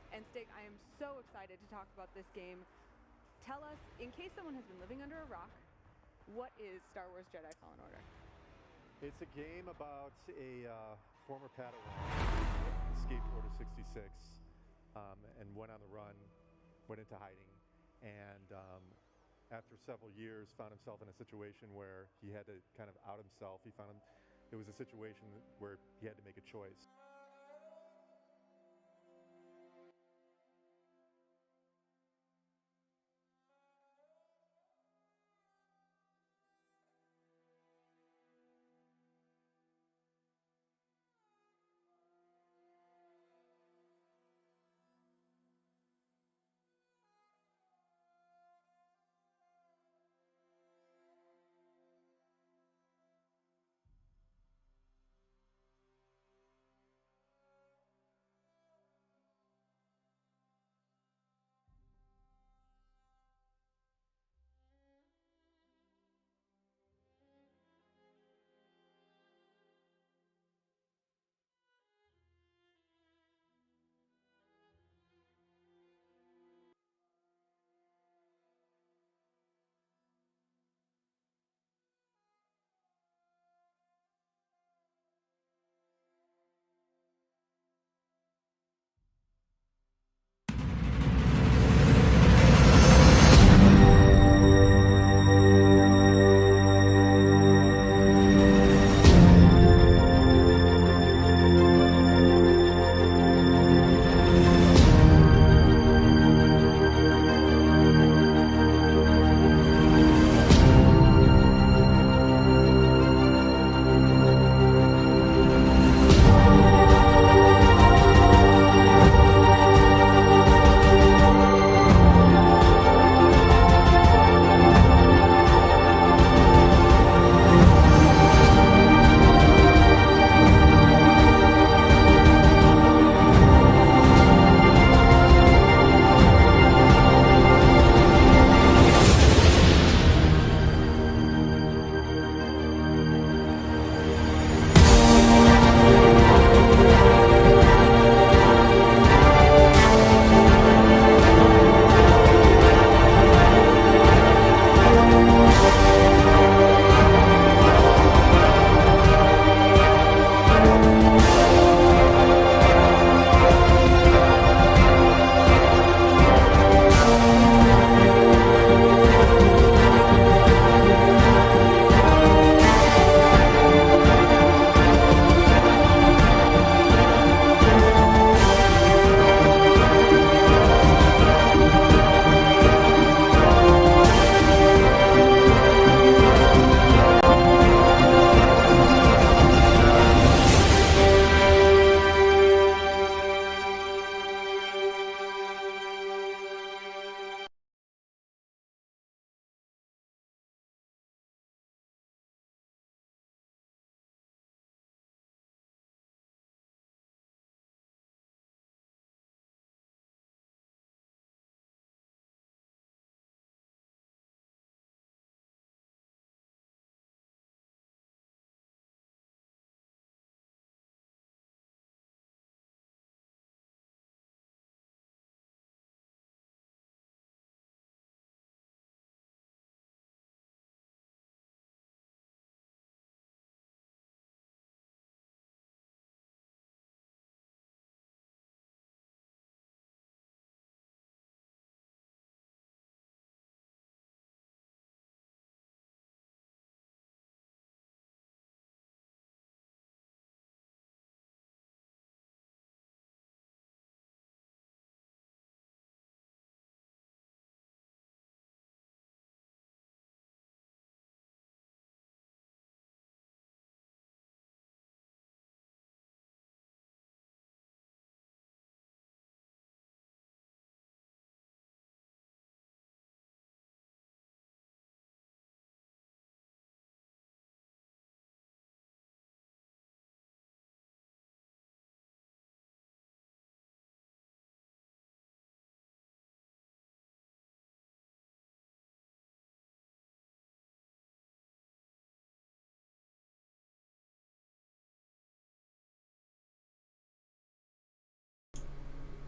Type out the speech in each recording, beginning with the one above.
And Stig, I am so excited to talk about this game. Tell us, in case someone has been living under a rock, what is Star Wars Jedi Fallen Order? It's a game about a former Padawan, escaped Order 66, and went on the run, went into hiding, and after several years found himself in a situation where he had to kind of out himself. It was a situation where he had to make a choice.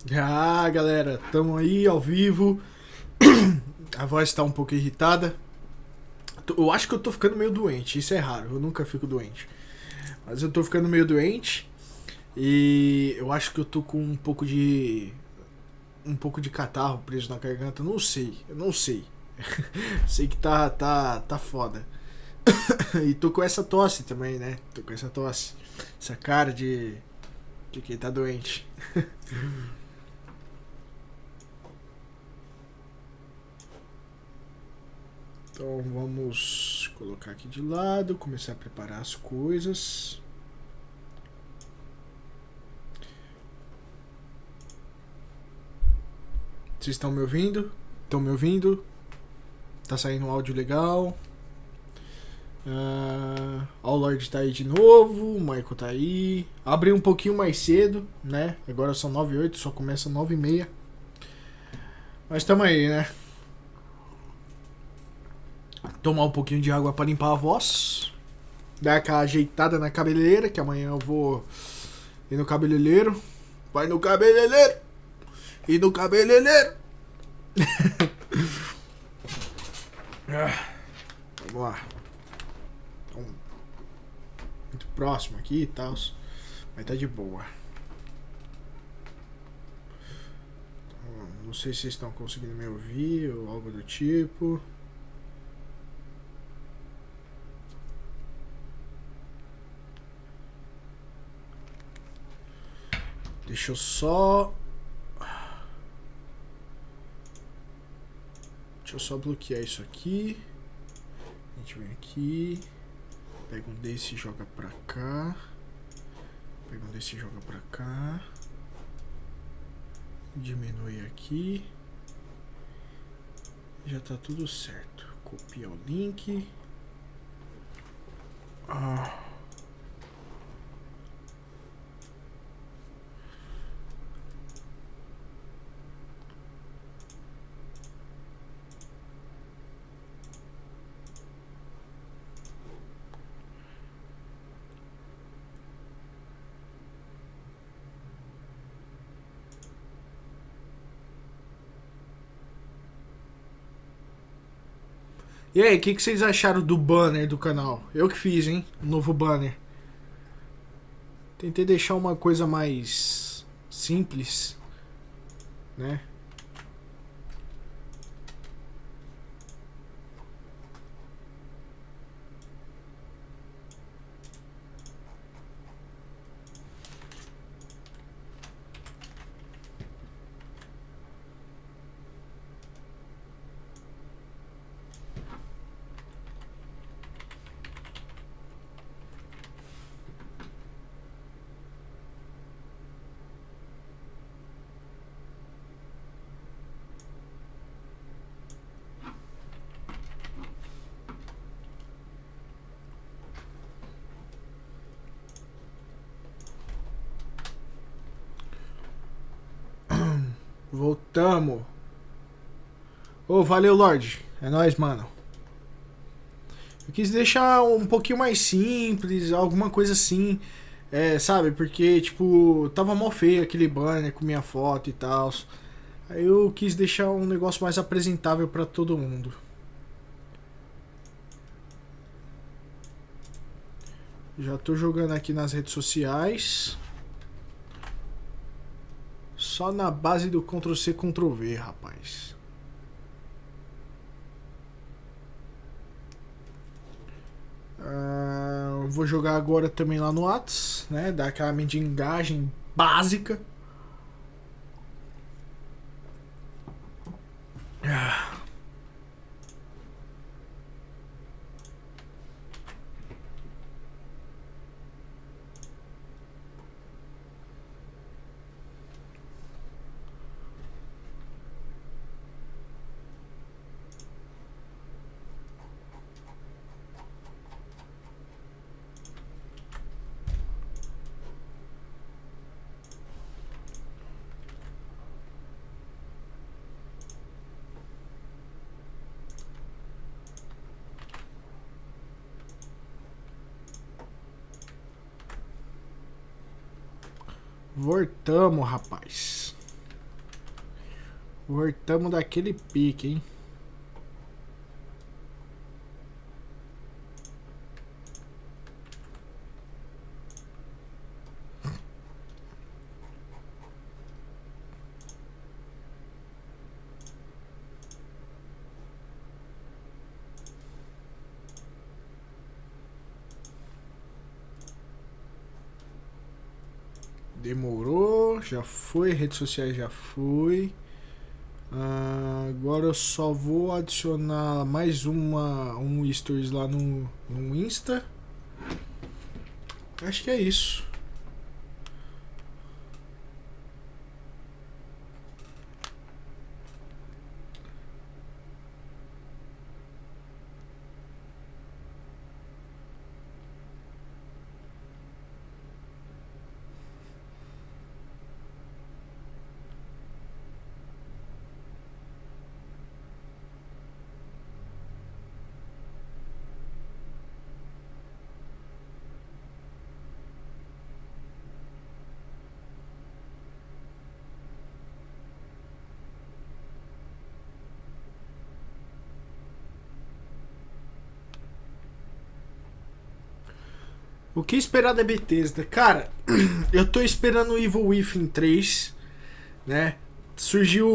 Ah, galera, tamo aí ao vivo. A voz tá um pouco irritada. Eu acho que eu tô ficando meio doente, isso é raro, eu nunca fico doente. Mas eu tô ficando meio doente e eu acho que eu tô com um pouco de catarro preso na garganta, não sei, eu não sei. Sei que tá foda. E tô com essa tosse também, né? Tô com essa tosse, essa cara de quem tá doente. Então vamos colocar aqui de lado, começar a preparar as coisas. Vocês estão me ouvindo? Estão me ouvindo? Tá saindo um áudio legal. O Lorde tá aí de novo, o Michael tá aí. Abri um pouquinho mais cedo, né? Agora são 9h08, só começa 9h30. Mas tamo aí, né? Tomar um pouquinho de água para limpar a voz. Dar aquela ajeitada na cabeleireira, que amanhã eu vou ir no cabeleireiro. Vai no cabeleireiro! E no cabeleireiro! Vamos lá. Então, muito próximo aqui e tal. Mas tá de boa. Então, não sei se vocês estão conseguindo me ouvir ou algo do tipo. Deixa eu só bloquear isso aqui. A gente vem aqui. Pega um desse e joga pra cá. Pega um desse e joga pra cá. Diminui aqui. Já tá tudo certo. Copia o link. E aí, o que vocês acharam do banner do canal? Eu que fiz, hein? O novo banner. Tentei deixar uma coisa mais simples, né? Voltamos. Ô, valeu, Lorde. É nóis, mano. Eu quis deixar um pouquinho mais simples, alguma coisa assim. Sabe? Porque, tipo, tava mal feio aquele banner com minha foto e tal. Aí eu quis deixar um negócio mais apresentável pra todo mundo. Já tô jogando aqui nas redes sociais. Só na base do Ctrl+C, Ctrl+V, rapaz. Vou jogar agora também lá no Whats, né? Dar aquela mendigagem básica. Voltamos, rapaz. Voltamos daquele pique, hein? Demorou, já foi, redes sociais já foi. Agora eu só vou adicionar mais um stories lá no Insta. Acho que é isso. O que esperar da Bethesda? Cara, eu tô esperando o Evil Within 3, né? Surgiu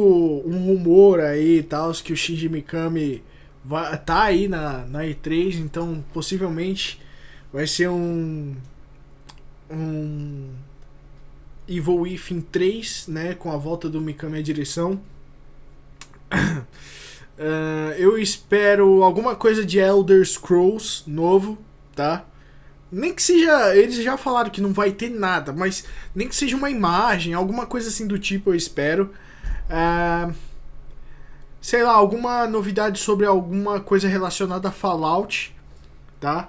um rumor aí e tal, que o Shinji Mikami tá aí na E3, então possivelmente vai ser um Evil Within 3, né? Com a volta do Mikami à direção. Eu espero alguma coisa de Elder Scrolls novo, tá? Nem que seja, eles já falaram que não vai ter nada, mas nem que seja uma imagem, alguma coisa assim do tipo, eu espero. Sei lá, alguma novidade sobre alguma coisa relacionada a Fallout, tá?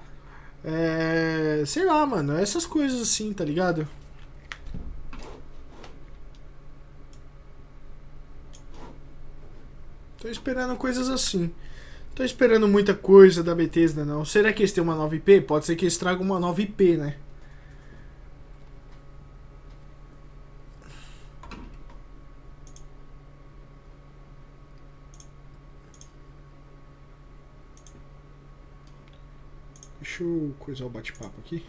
Sei lá, mano, essas coisas assim, tá ligado? Tô esperando coisas assim. Tô esperando muita coisa da Bethesda, não. Será que eles têm uma nova IP? Pode ser que eles tragam uma nova IP, né? Deixa eu coisar o bate-papo aqui.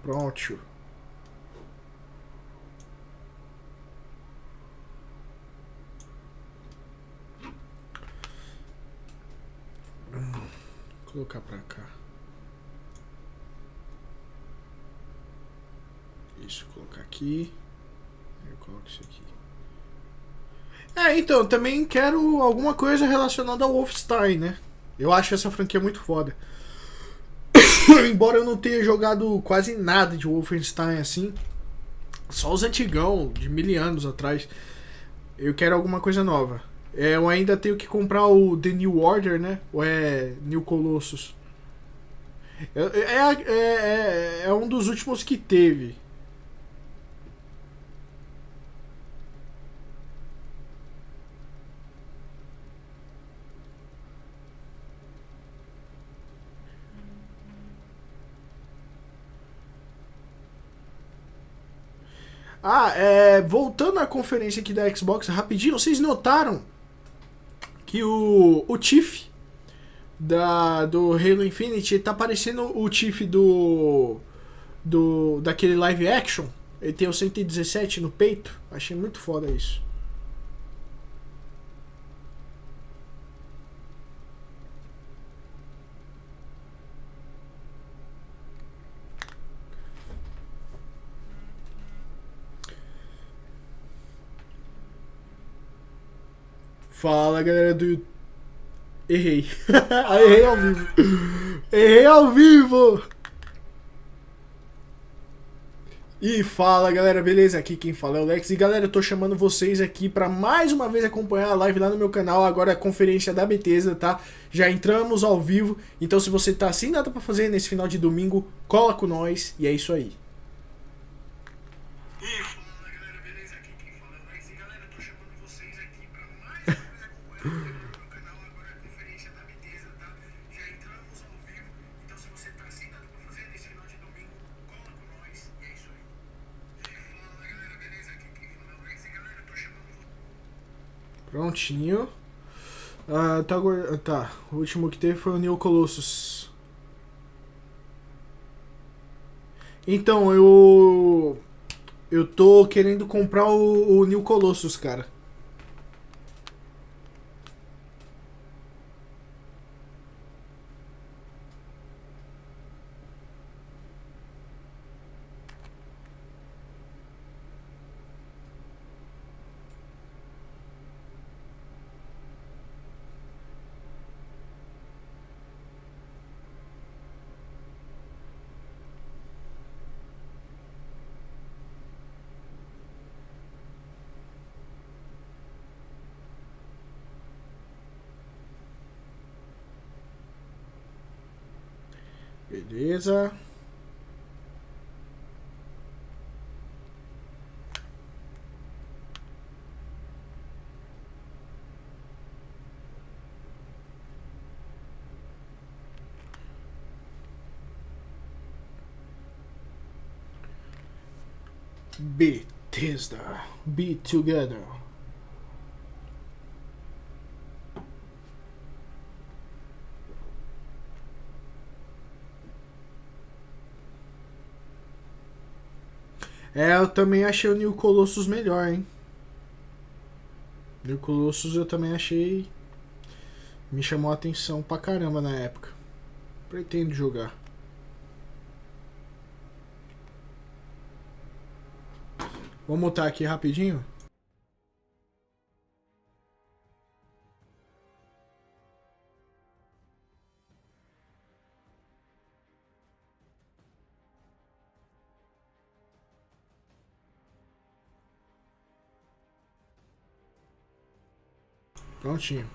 Pronto. Vou colocar pra cá. Isso, colocar aqui. Eu coloco isso aqui. Então, também quero alguma coisa relacionada ao Wolfenstein, né? Eu acho essa franquia muito foda. Embora eu não tenha jogado quase nada de Wolfenstein assim, só os antigão, de 1000 anos atrás. Eu quero alguma coisa nova. Eu ainda tenho que comprar o The New Order, né? Ou é New Colossus? É um dos últimos que teve. Voltando à conferência aqui da Xbox rapidinho, vocês notaram que o Tiff do Halo Infinite tá parecendo o Tiff daquele live action? Ele tem o 117 no peito. Achei muito foda isso. Fala, galera do YouTube. Errei. Errei ao vivo. Errei ao vivo. E fala, galera, beleza? Aqui quem fala é o Lex. E galera, eu tô chamando vocês aqui pra mais uma vez acompanhar a live lá no meu canal. Agora é a conferência da Bethesda, tá? Já entramos ao vivo. Então se você tá sem nada pra fazer nesse final de domingo, cola com nós. E é isso aí. Prontinho. Tá. O último que teve foi o New Colossus. Então, eu tô querendo comprar o New Colossus, cara. Beleza. Bethesda. Be together. Eu também achei o New Colossus melhor, hein? New Colossus eu também achei. Me chamou a atenção pra caramba na época. Pretendo jogar. Vou mutar aqui rapidinho. Prontinho.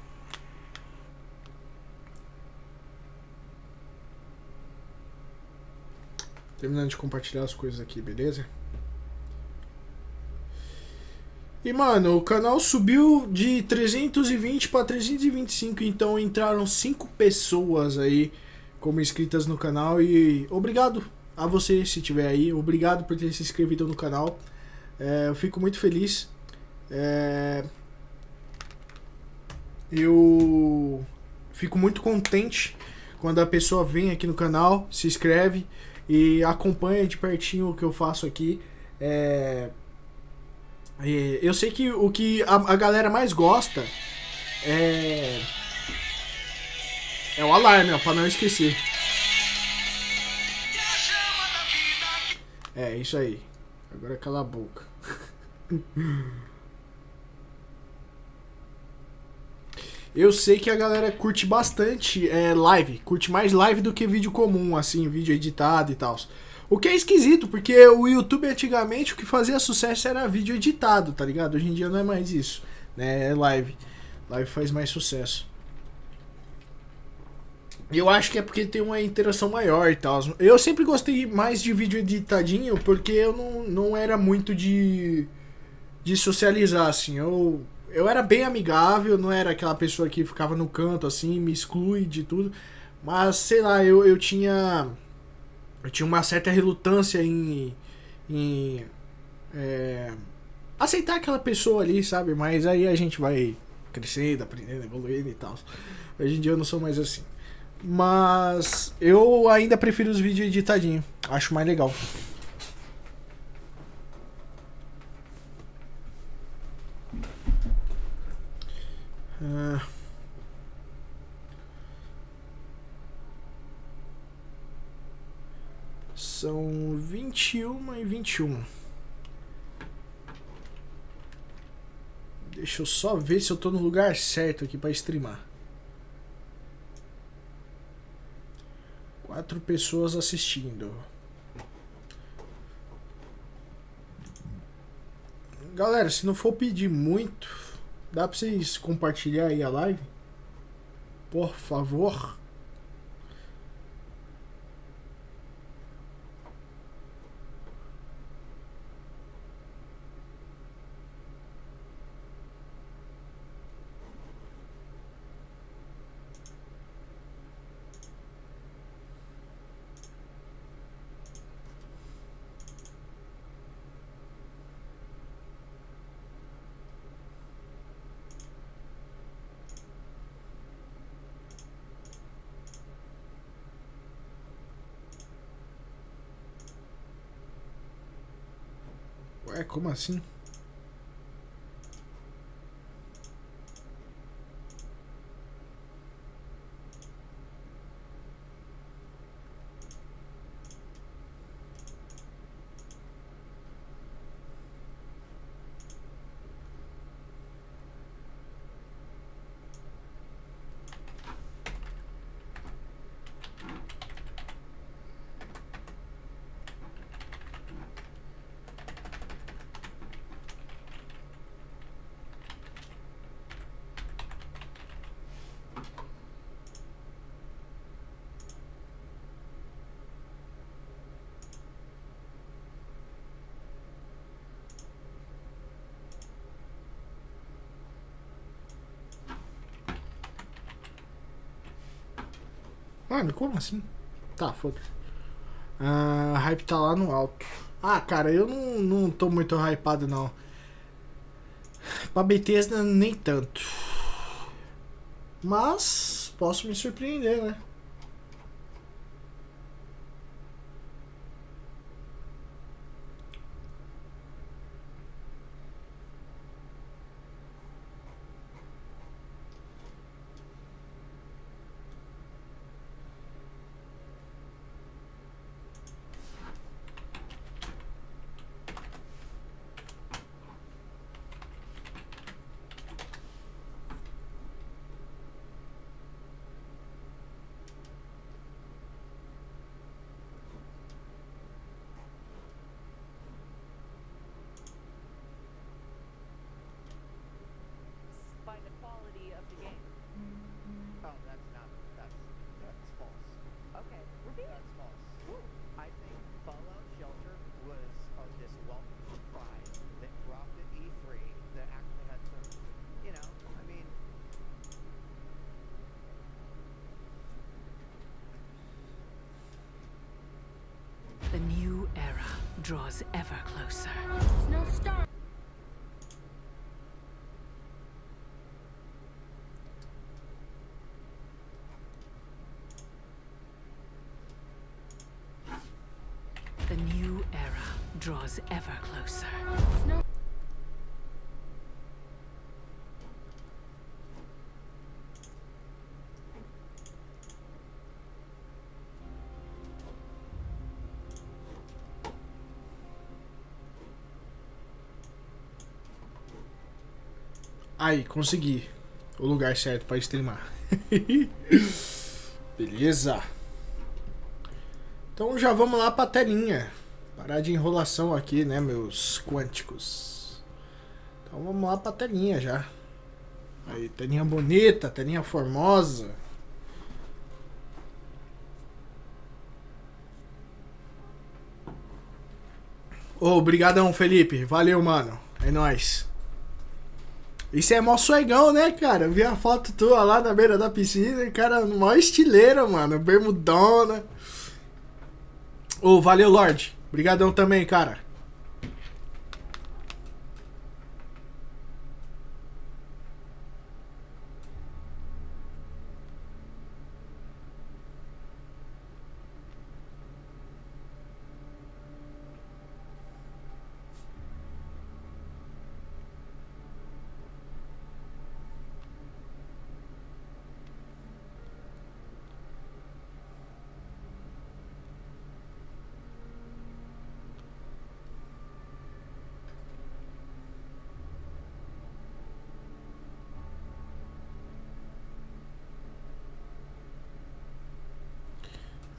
Terminando de compartilhar as coisas aqui, beleza? E, mano, o canal subiu de 320 para 325, então entraram 5 pessoas aí como inscritas no canal. E obrigado a você, se tiver aí. Obrigado por ter se inscrito no canal. Eu fico muito feliz. Eu fico muito contente quando a pessoa vem aqui no canal, se inscreve e acompanha de pertinho o que eu faço aqui. Eu sei que o que a galera mais gosta é o alarme, ó, pra não esquecer. É, isso aí. Agora cala a boca. Eu sei que a galera curte bastante live, curte mais live do que vídeo comum, assim, vídeo editado e tal. O que é esquisito, porque o YouTube antigamente o que fazia sucesso era vídeo editado, tá ligado? Hoje em dia não é mais isso, né? É live. Live faz mais sucesso. E eu acho que é porque tem uma interação maior e tal. Eu sempre gostei mais de vídeo editadinho, porque eu não era muito de socializar, assim. Eu era bem amigável, não era aquela pessoa que ficava no canto, assim, me exclui de tudo. Mas, sei lá, eu tinha uma certa relutância em aceitar aquela pessoa ali, sabe? Mas aí a gente vai crescendo, aprendendo, evoluindo e tal. Hoje em dia eu não sou mais assim. Mas eu ainda prefiro os vídeos editadinhos. Acho mais legal. São 21h21. Deixa eu só ver se eu tô no lugar certo aqui pra streamar. 4 pessoas assistindo. Galera, se não for pedir muito, dá pra vocês compartilhar aí a live? Por favor. Ué, como assim? Mano, como assim? Tá, foda. A hype tá lá no alto. Ah, cara, eu não tô muito hypado, não. Pra Bethesda, nem tanto. Mas, posso me surpreender, né? By the quality of the game. Oh, that's false. Okay, repeat it. That's false. I think Fallout Shelter was this welcome surprise that dropped at E3 that actually had some, I mean, The new era draws ever closer. No star. The new era draws ever closer. No. Aí, consegui o lugar certo pra streamar. Beleza. Então já vamos lá pra telinha. Parar de enrolação aqui, né, meus quânticos. Então vamos lá pra telinha já. Aí, telinha bonita, telinha formosa. Ô, obrigadão, Felipe. Valeu, mano. É nóis. Isso é mó suegão, né, cara? Eu vi a foto tua lá na beira da piscina, cara, mó estileira, mano. Bermudona. Ô, valeu, Lorde. Obrigadão também, cara.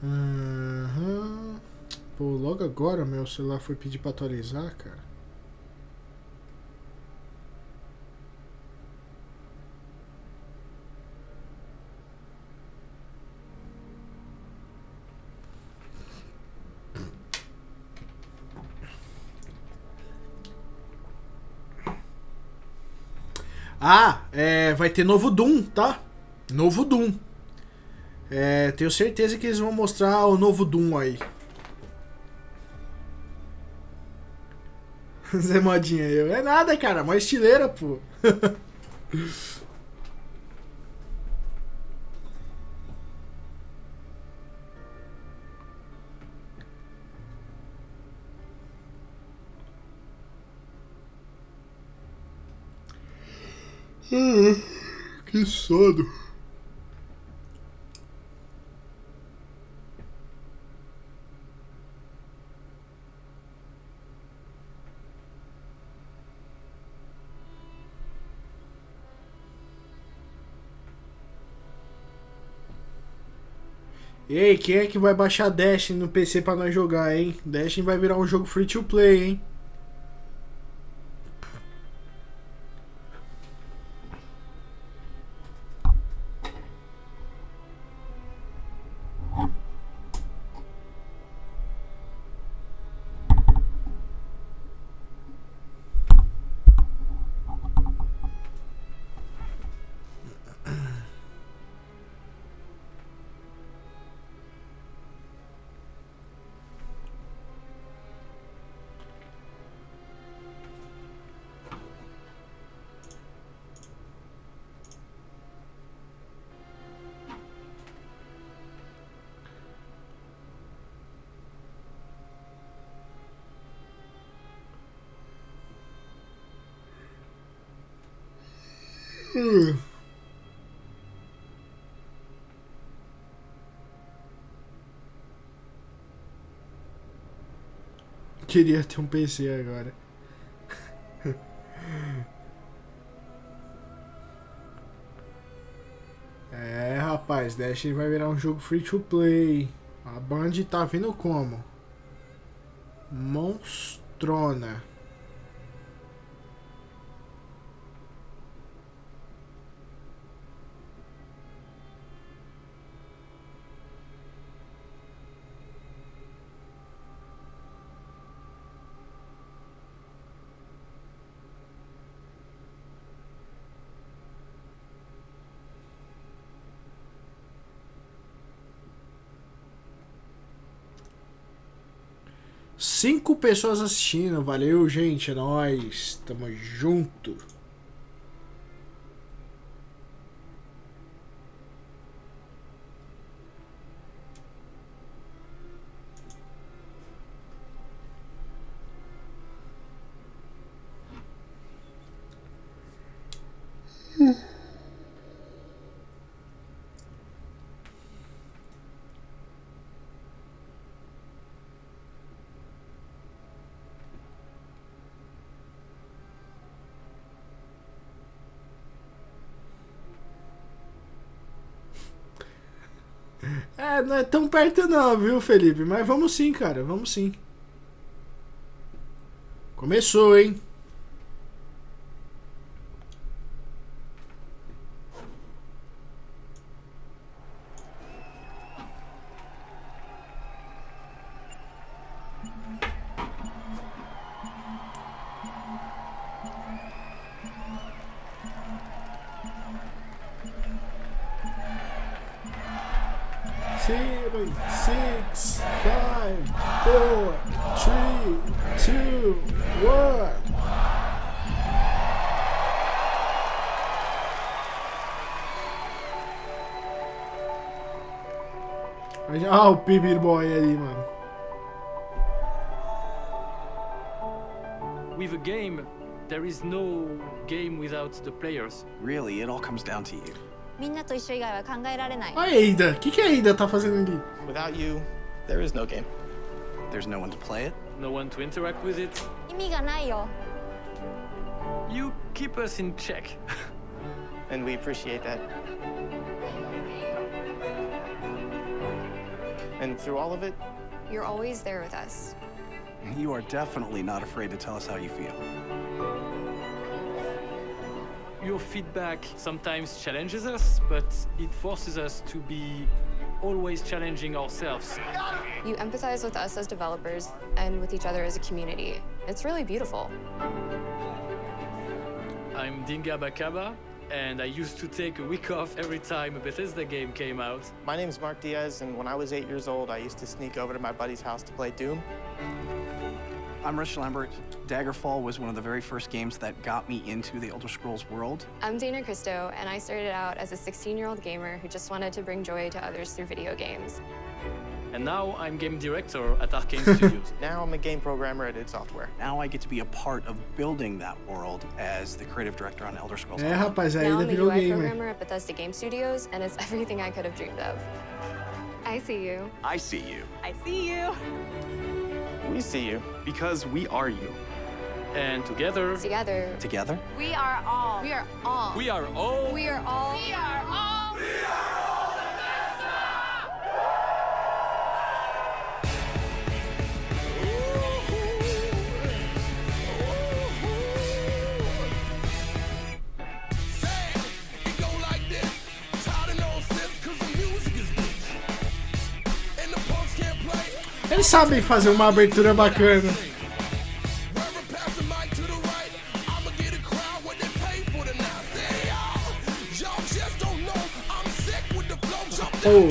Uhum. Pô, logo agora meu celular foi pedir pra atualizar, cara. Ah, vai ter novo Doom, tá? Novo Doom. Tenho certeza que eles vão mostrar o novo Doom aí. Zé Modinha, eu. É nada, cara. Mó estileira, pô. Que sono. Ei, quem é que vai baixar Destiny no PC pra nós jogar, hein? Destiny vai virar um jogo free to play, hein? Queria ter um PC agora. É, rapaz, Destiny vai virar um jogo free to play. A Band tá vindo como? Monstrona. Cinco pessoas assistindo, valeu, gente, é nóis, tamo junto. É, não é tão perto não, viu, Felipe? Mas vamos sim, cara, vamos sim. Começou, hein? Seven, 6, 5, 4, 3, 2, 1. Ah, o Pibir Boy ali, mano. With a game, there is no game without the players. Really, it all comes down to you. みんなと一緒以外は考えられない。 A Eida, o que a Eida tá fazendo ali? Without you, there is no game. There's no one to play it. No one to interact with it. 意味がないよ。 You keep us in check. And we appreciate that. And through all of it, You're always there with us. you are definitely not afraid to tell us how you feel. Your feedback sometimes challenges us, but it forces us to be always challenging ourselves. You empathize with us as developers and with each other as a community. It's really beautiful. I'm Dinga Bakaba, and I used to take a week off every time a Bethesda game came out. My name's Mark Diaz, and when I was 8 years old, I used to sneak over to my buddy's house to play Doom. I'm Rich Lambert. Daggerfall was one of the very first games that got me into the Elder Scrolls world. I'm Dana Christo, and I started out as a 16-year-old gamer who just wanted to bring joy to others through video games. and now I'm game director at Arcane Studios. Now I'm a game programmer at id Software. Now I get to be a part of building that world as the creative director on Elder Scrolls É, Online. rapaz, Now ainda I'm a virou UI gamer. programmer at Bethesda Game Studios, and it's everything I could have dreamed of. I see you. I see you. I see you. We see you. Because we are you. And together, Together. Together? We are all. We are all. we are all We are all. We are all. Eles sabem fazer uma abertura bacana. Oh.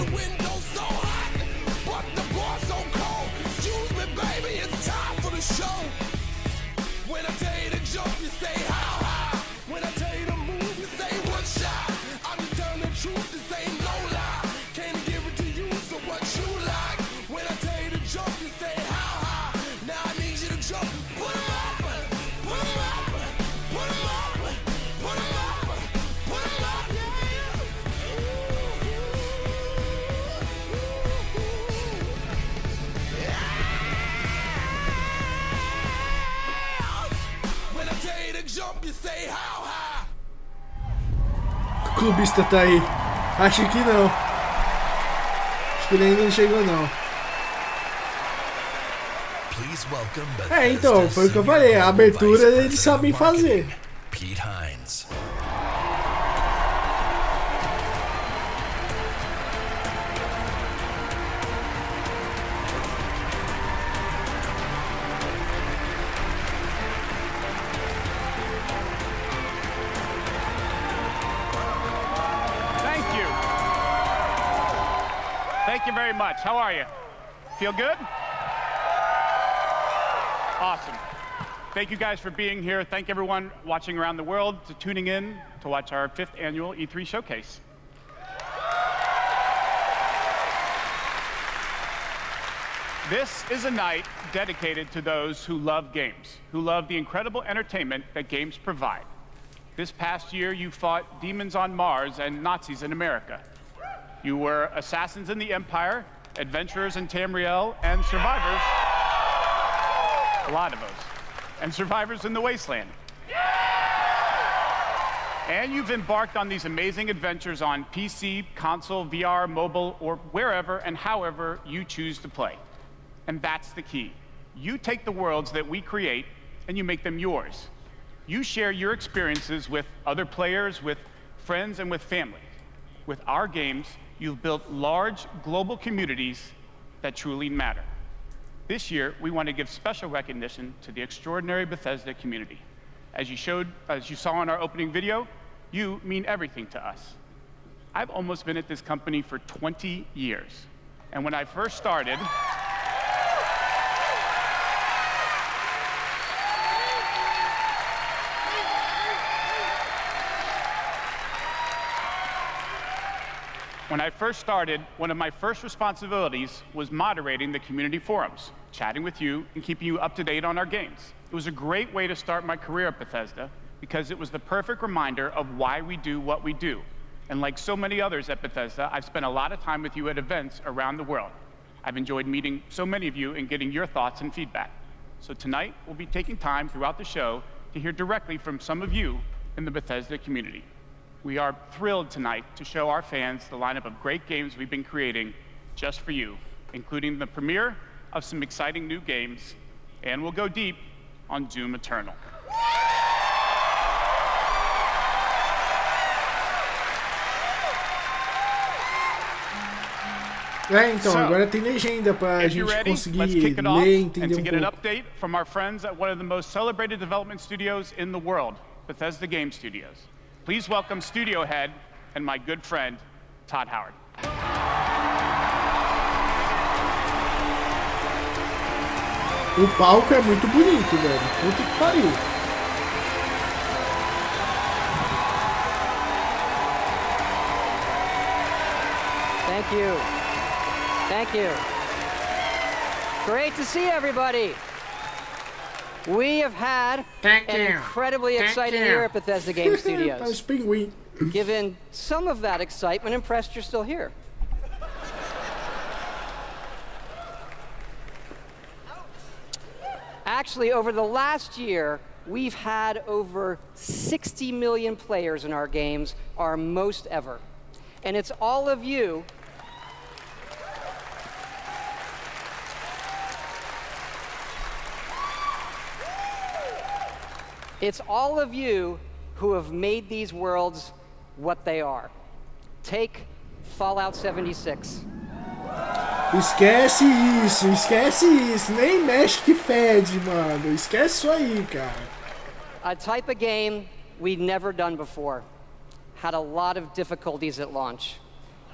O clubista tá aí. Acho que não. Acho que ele ainda não chegou não. É, então, foi o que eu falei. A abertura eles sabem fazer. Pete Hines. Thank you very much. How are you? Feel good? Awesome. Thank you guys for being here. Thank everyone watching around the world to tuning in to watch our 5th annual E3 showcase. This is a night dedicated to those who love games, who love the incredible entertainment that games provide. This past year, you fought demons on Mars and Nazis in America. You were assassins in the Empire, adventurers in Tamriel, and survivors, a lot of those, and survivors in the Wasteland. And you've embarked on these amazing adventures on PC, console, VR, mobile, or wherever and however you choose to play. And that's the key. You take the worlds that we create and you make them yours. You share your experiences with other players, with friends, and with family. With our games, you've built large global communities that truly matter. This year, we want to give special recognition to the extraordinary Bethesda community. As you saw in our opening video, you mean everything to us. I've almost been at this company for 20 years. And when I first started, one of my first responsibilities was moderating the community forums, chatting with you, and keeping you up to date on our games. It was a great way to start my career at Bethesda because it was the perfect reminder of why we do what we do. And like so many others at Bethesda, I've spent a lot of time with you at events around the world. I've enjoyed meeting so many of you and getting your thoughts and feedback. So tonight, we'll be taking time throughout the show to hear directly from some of you in the Bethesda community. We are thrilled tonight to show our fans the lineup of great games we've been creating just for you, including the premiere of some exciting new games, and we'll go deep on Doom Eternal. É, então, agora tem legenda pra gente conseguir ler e entender and to get an update from our friends at one of the most celebrated development studios in the world, Bethesda Game Studios. Please welcome studio head and my good friend, Todd Howard. O palco é muito bonito, velho. Puta que pariu. Thank you. Thank you. Great to see everybody. We have had an incredibly exciting year at Bethesda Game Studios. Given some of that excitement, impressed you're still here. Actually, over the last year, we've had over 60 million players in our games, our most ever. And it's all of you who have made these worlds what they are. Take Fallout 76. Esquece isso, nem mexe que fede, mano. Esquece isso aí, cara. A type of game we'd never done before. Had a lot of difficulties at launch.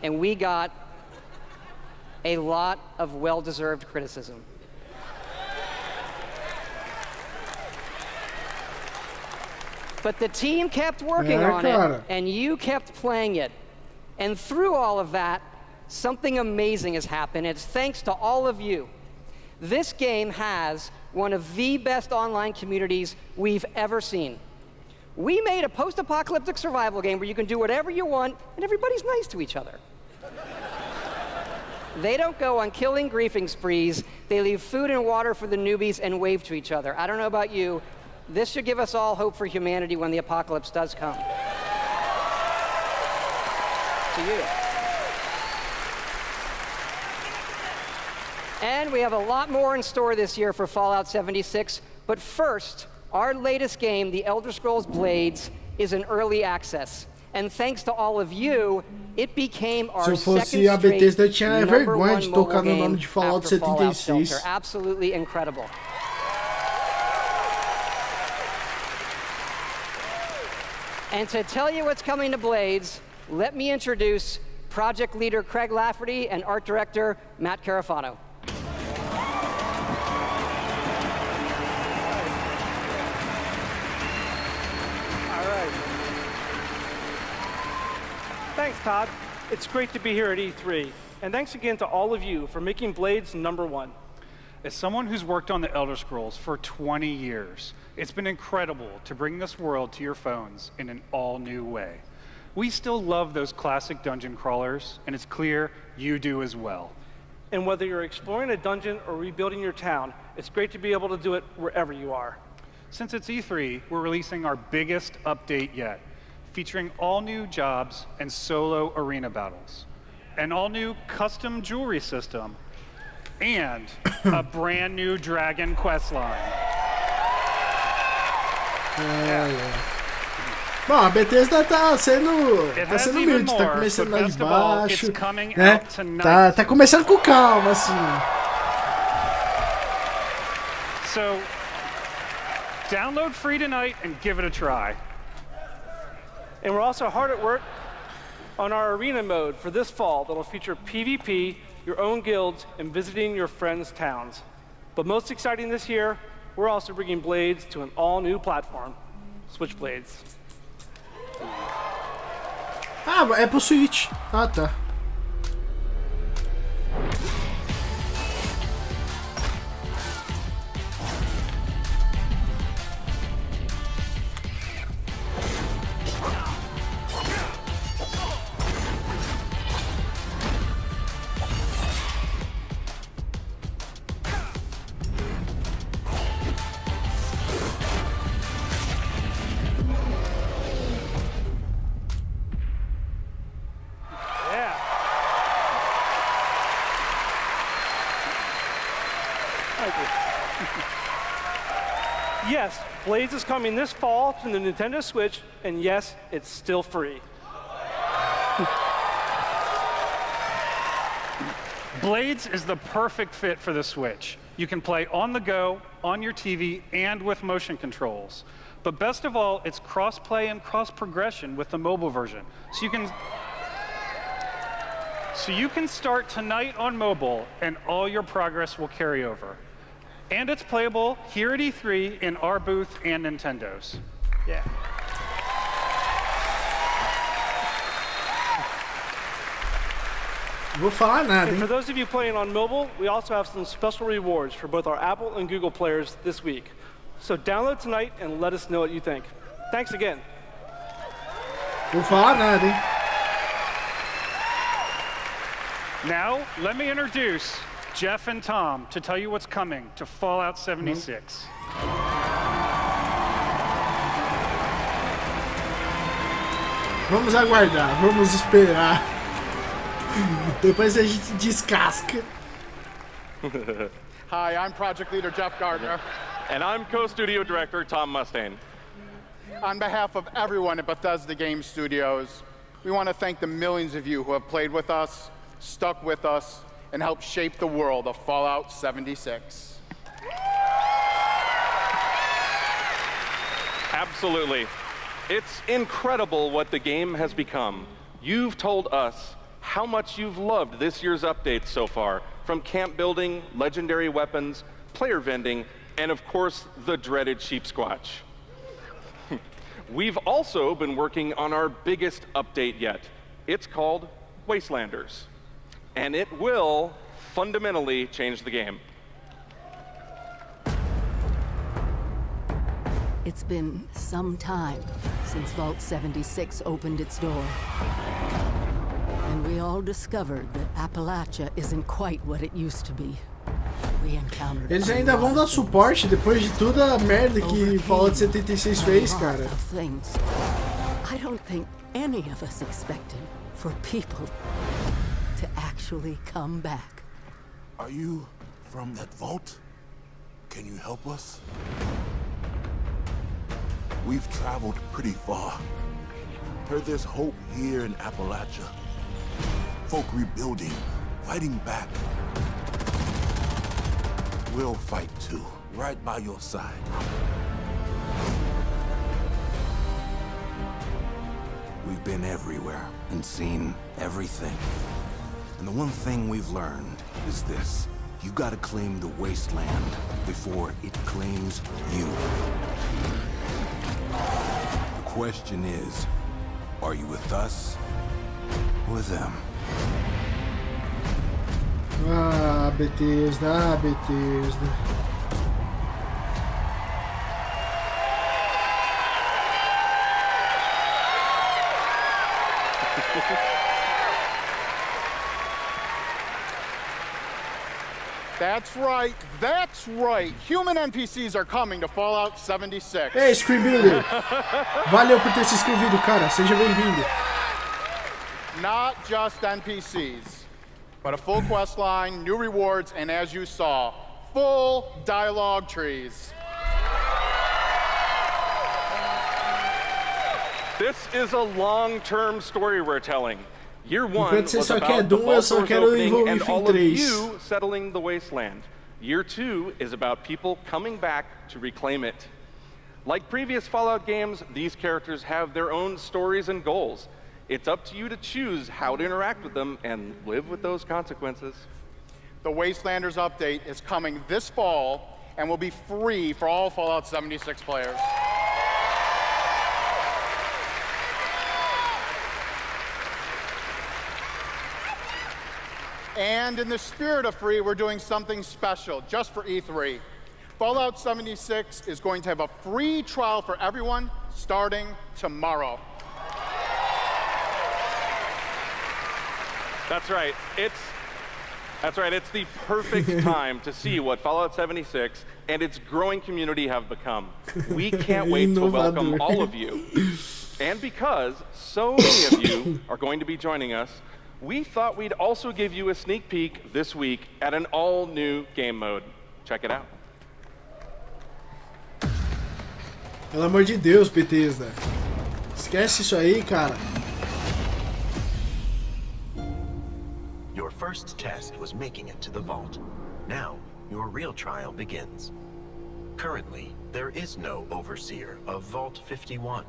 And we got a lot of well-deserved criticism. But the team kept working on it, and you kept playing it. And through all of that, something amazing has happened. It's thanks to all of you. This game has one of the best online communities we've ever seen. We made a post-apocalyptic survival game where you can do whatever you want, and everybody's nice to each other. They don't go on killing griefing sprees. They leave food and water for the newbies and wave to each other. I don't know about you. This should give us all hope for humanity when the apocalypse does come. To you. And we have a lot more in store this year for Fallout 76. But first, our latest game, The Elder Scrolls Blades, is in early access. And thanks to all of you, it became our second straight Bethesda tinha number vergonha one de mobile tocar no game nome de Fallout after Fallout 76. Shelter. Absolutely incredible. And to tell you what's coming to Blades, let me introduce project leader Craig Lafferty and art director Matt Carafano. All right. Thanks, Todd. It's great to be here at E3. And thanks again to all of you for making Blades #1. As someone who's worked on the Elder Scrolls for 20 years, it's been incredible to bring this world to your phones in an all-new way. We still love those classic dungeon crawlers, and it's clear you do as well. And whether you're exploring a dungeon or rebuilding your town, it's great to be able to do it wherever you are. Since it's E3, we're releasing our biggest update yet, featuring all new jobs and solo arena battles, an all-new custom jewelry system, and a brand new dragon questline. Bom, a Bethesda tá sendo humilde, tá começando lá de baixo, né? Tá começando com calma, assim. So, download free tonight and give it a try. And we're also hard at work on our arena mode for this fall that'll feature PvP, your own guilds, and visiting your friends' towns. But most exciting this year, we're also bringing Blades to an all-new platform, Switchblades. Ah, é pro Switch. Ah, tá. Yes, Blades is coming this fall to the Nintendo Switch, and yes, it's still free. Blades is the perfect fit for the Switch. You can play on the go, on your TV, and with motion controls. But best of all, it's cross-play and cross-progression with the mobile version. So you can start tonight on mobile, and all your progress will carry over. And it's playable here at E3 in our booth and Nintendo's. Yeah. Vou falar nada, And hein? for those of you playing on mobile, we also have some special rewards for both our Apple and Google players this week. So download tonight and let us know what you think. Thanks again. Vou falar nada, hein? Now, let me introduce Jeff and Tom to tell you what's coming to Fallout 76. Vamos aguardar, vamos esperar. Depois a gente descasca. Hi, I'm Project Leader Jeff Gardner. And I'm co-studio director Tom Mustaine. On behalf of everyone at Bethesda Game Studios, we want to thank the millions of you who have played with us, stuck with us, and helped shape the world of Fallout 76. Absolutely. It's incredible what the game has become. You've told us how much you've loved this year's updates so far, from camp building, legendary weapons, player vending, and of course, the dreaded sheep squatch. We've also been working on our biggest update yet. It's called Wastelanders, and it will fundamentally change the game. It's been some time since Vault 76 opened its door. And we all discovered that Appalachia isn't quite what it used to be. We encountered Eles ainda vão dar suporte depois de toda a merda que Fallout 76 fez, cara. I don't think any of us expected for people to actually come back. Are you from that vault? Can you help us? We've traveled pretty far. Heard there's hope here in Appalachia. Folk rebuilding, fighting back. We'll fight too, right by your side. We've been everywhere and seen everything. And the one thing we've learned is this. You gotta claim the wasteland before it claims you. The question is, are you with us or them? Ah, Bethesda, Bethesda. That's right, that's right. Human NPCs are coming to Fallout 76. Ei, Screen Builder! Valeu por ter se inscrevido, cara. Seja bem-vindo. Not just NPCs, but a full quest line, new rewards, and as you saw, full dialogue trees. This is a long-term story we're telling. Year one Enquanto você was só quer about the Doom, eu só vault quero opening Evil and Within all of 3. you settling the wasteland. Year two is about people coming back to reclaim it. Like previous Fallout games, these characters have their own stories and goals. It's up to you to choose how to interact with them and live with those consequences. The Wastelanders update is coming this fall and will be free for all Fallout 76 players. And in the spirit of free, we're doing something special just for E3. Fallout 76 is going to have a free trial for everyone starting tomorrow. That's right. It's the perfect time to see what Fallout 76 and its growing community have become. We can't wait to welcome all of you. And because so many of you are going to be joining us, we thought we'd also give you a sneak peek this week at an all-new game mode. Check it out. Pelo amor de Deus, Bethesda. Esquece isso aí, cara. Your first test was making it to the vault. Now, your real trial begins. Currently, there is no overseer of Vault 51.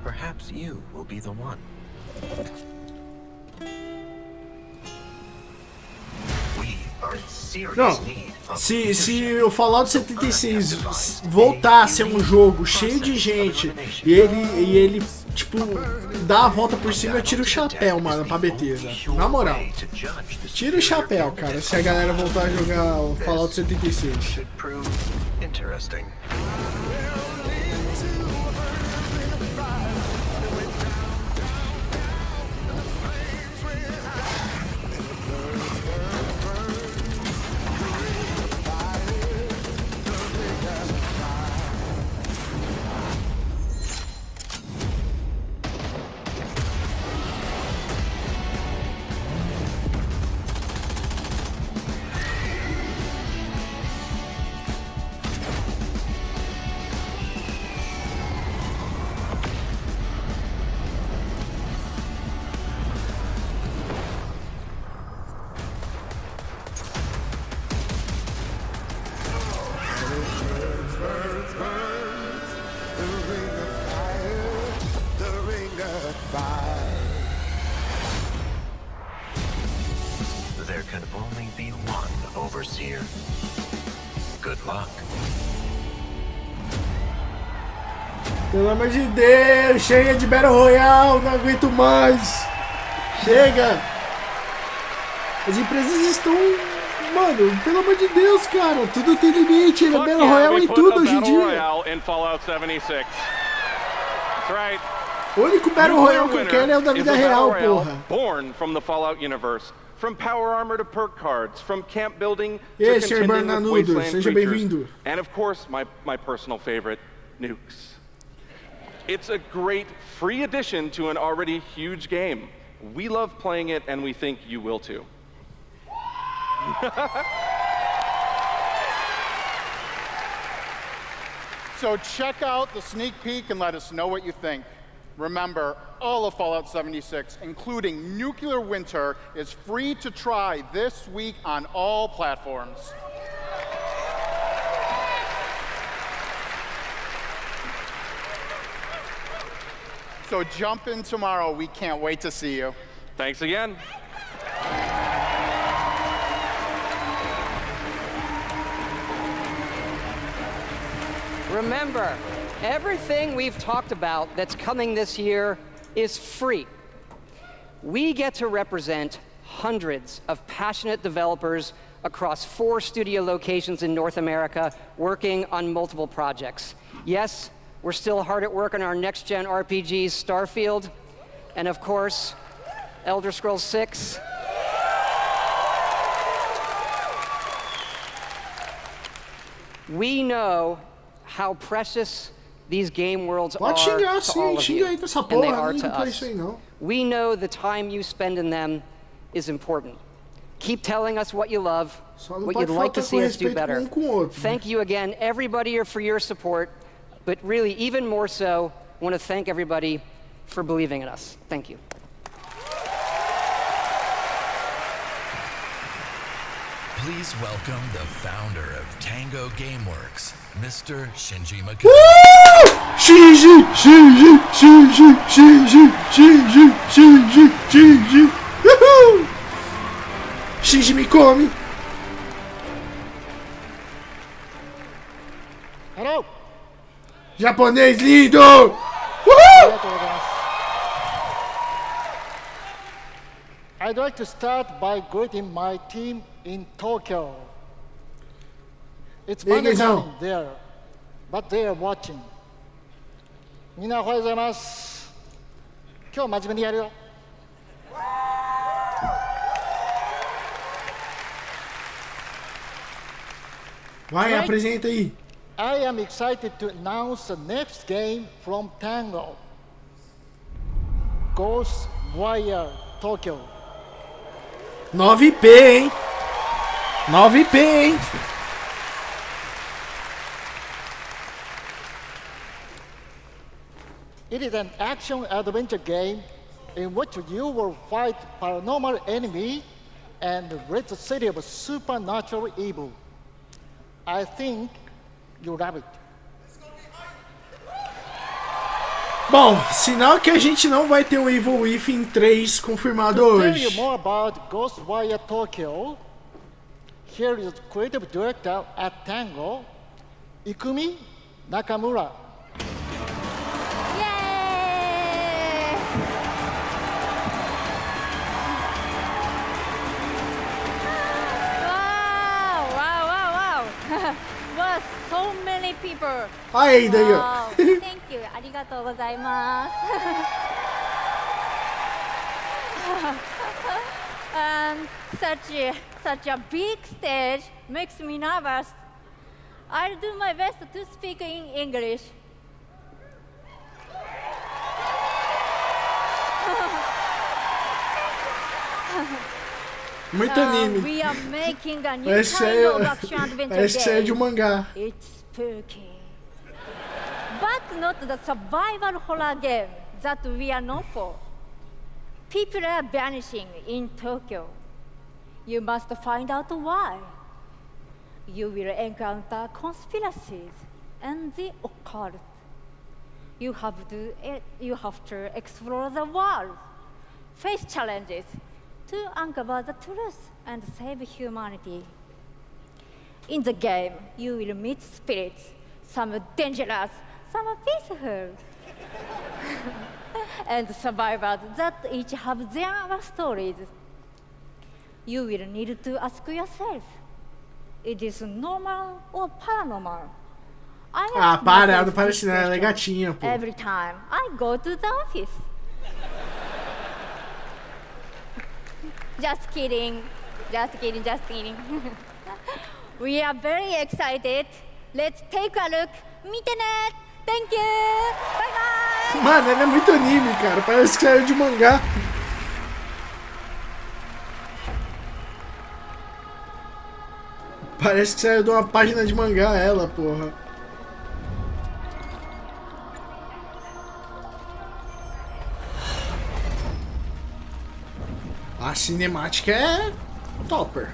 Perhaps you will be the one. Não, se o Fallout 76 voltar a ser um jogo cheio de gente e ele tipo, dar a volta por cima, eu tiro o chapéu, mano, pra Bethesda. Na moral. Tira o chapéu, cara, se a galera voltar a jogar o Fallout 76. Interesting. There can only be one overseer. Good luck. Pelo amor de Deus, chega de Battle Royale, não aguento mais. Chega. As empresas estão... Mano, pelo amor de Deus, cara, tudo tem limite, ele é Battle Royale em tudo hoje em dia. O único Battle Royale que eu quero é o da vida real, porra. Born from the Fallout universe, from power armor to perk cards, from camp building to Esse é contending with Bananudo, wasteland seja creatures, bem-vindo. and of course my personal favorite, nukes. It's a great free addition to an already huge game. We love playing it, and we think you will too. So check out the sneak peek and let us know what you think. Remember, all of Fallout 76, including Nuclear Winter, is free to try this week on all platforms. So jump in tomorrow. We can't wait to see you. Thanks again. Remember, everything we've talked about that's coming this year is free. We get to represent hundreds of passionate developers across 4 studio locations in North America working on multiple projects. Yes, we're still hard at work on our next-gen RPGs, Starfield, and of course, Elder Scrolls 6. We know how precious these game worlds are to all of you, and they are to us. We know the time you spend in them is important. Keep telling us what you love, what you'd like to see us do better. Thank you again, everybody, for your support, but really, even more so, I want to thank everybody for believing in us. Thank you. Please welcome the founder of Tango Gameworks, Mr. Shinji Mikami. Woo! Shinji! Woohoo! Shinji Mikami. Hello. Japonês lindo! Woohoo! I'd like to start by greeting my team in Tokyo. It's Monday morning there, but they are watching. みんなおはようございます。今日真面目にやるよ。Vai, apresenta aí. I am excited to announce the next game from Tango. Ghostwire Tokyo. 9P, hein? 9P, hein? It is an action-adventure game in which you will fight paranormal enemy and rid the city of supernatural evil. I think you'll love it. Bom, sinal que a gente não vai ter o Evil Within 3 confirmado hoje. To tell you more about Ghostwire Tokyo, here is creative director at Tango, Ikumi Nakamura. Yay! was so many people. Aí, daí, ó. Wow, thank you. ありがとうございます。And such a big stage makes me nervous. I'll do my best to speak in English. Muito anime. We are making a new Parece kind of action adventure parece que saiu de um game. mangá. It's spooky. But not the survival horror game that we are known for. People are vanishing in Tokyo. You must find out why. You will encounter conspiracies and the occult. You have to explore the world, face challenges to uncover the truth and save humanity. In the game, you will meet spirits, some dangerous, some peaceful, and survivors that each have their stories. You will need to ask yourself, it is normal or paranormal? I ask para, myself não parece this não, ela é question gatinha, pô. every time I go to the office. Just kidding. Just kidding, just kidding. We are very excited. Let's take a look. 見てね. Thank you. Bye bye. Mano, ele é muito anime, cara. Parece que saiu de mangá. Parece que saiu de uma página de mangá ela, porra. A cinemática é topper.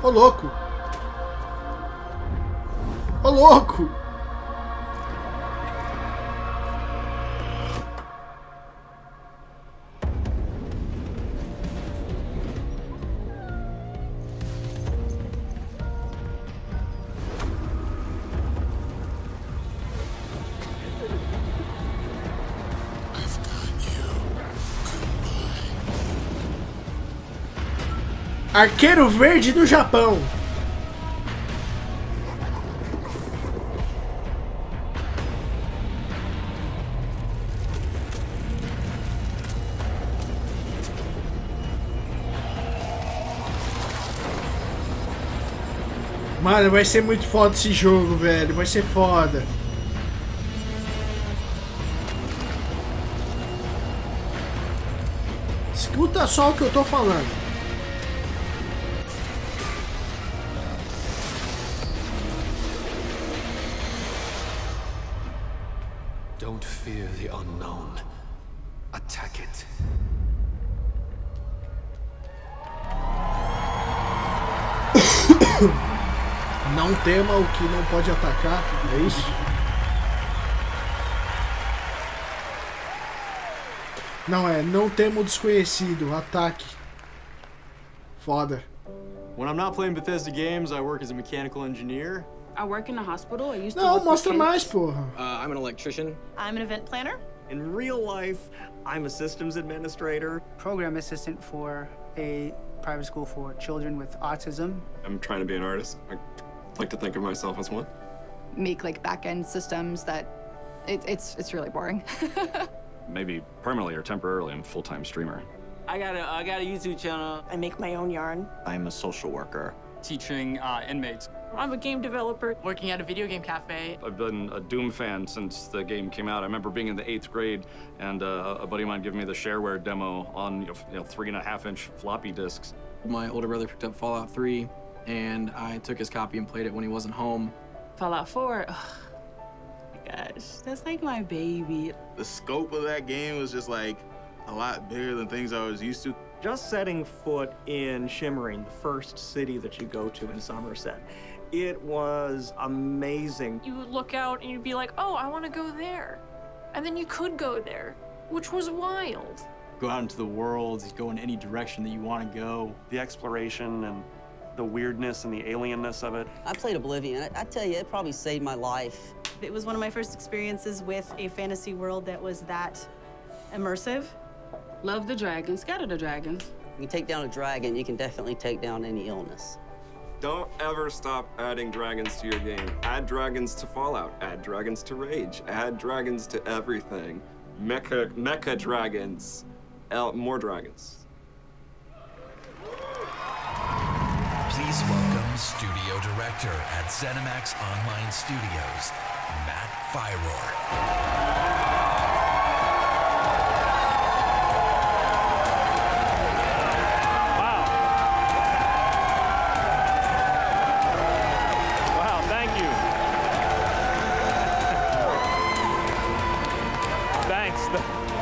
Ô louco! Ô louco! Arqueiro Verde do Japão. Mano, vai ser muito foda esse jogo, velho. Vai ser foda. Escuta só o que eu tô falando. Don't fear the unknown. Attack it. Não tema o que não pode atacar, é isso? Não, não tema o desconhecido, ataque. Foda. When I'm not playing Bethesda games, I work as a mechanical engineer. I work in a hospital. I used to Não, work mostra with mais, kids. porra. I'm an electrician. I'm an event planner. In real life, I'm a systems administrator. Program assistant for a private school for children with autism. I'm trying to be an artist. I like to think of myself as one. Make like back-end systems that it's really boring. Maybe permanently or temporarily, I'm a full-time streamer. I got a YouTube channel. I make my own yarn. I'm a social worker. Teaching inmates. I'm a game developer working at a video game cafe. I've been a Doom fan since the game came out. I remember being in the 8th grade and a buddy of mine giving me the shareware demo on 3.5-inch floppy disks. My older brother picked up Fallout 3 and I took his copy and played it when he wasn't home. Fallout 4. Oh my gosh, that's like my baby. The scope of that game was just like a lot bigger than things I was used to. Just setting foot in Shimmering, the first city that you go to in Somerset, it was amazing. You would look out and you'd be like, oh, I want to go there. And then you could go there, which was wild. Go out into the world, go in any direction that you want to go. The exploration and the weirdness and the alienness of it. I played Oblivion. I tell you, it probably saved my life. It was one of my first experiences with a fantasy world that was that immersive. Love the dragons. Scatter the dragons. You take down a dragon, you can definitely take down any illness. Don't ever stop adding dragons to your game. Add dragons to Fallout. Add dragons to Rage. Add dragons to everything. Mecha dragons. More dragons. Please welcome Studio Director at ZeniMax Online Studios, Matt Fyror.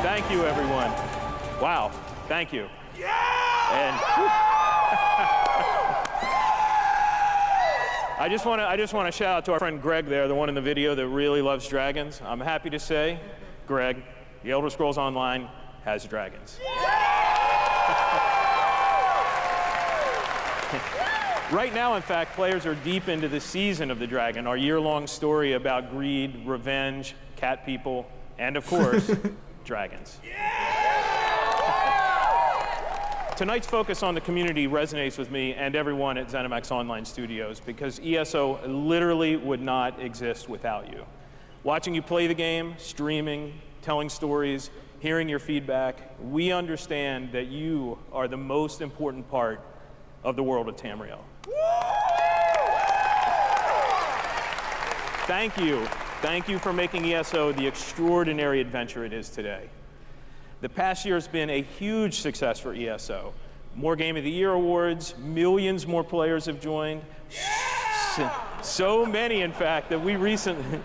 Thank you, everyone. Wow, thank you. Yeah! And I just want to shout out to our friend Greg there, the one in the video that really loves dragons. I'm happy to say, Greg, The Elder Scrolls Online has dragons. Right now, in fact, players are deep into the season of the dragon, our year-long story about greed, revenge, cat people, and of course, dragons. Tonight's focus on the community resonates with me and everyone at ZeniMax Online Studios because ESO literally would not exist without you. Watching you play the game, streaming, telling stories, hearing your feedback, we understand that you are the most important part of the world of Tamriel. Thank you. Thank you for making ESO the extraordinary adventure it is today. The past year has been a huge success for ESO. More Game of the Year awards, millions more players have joined. So many, in fact, that we recently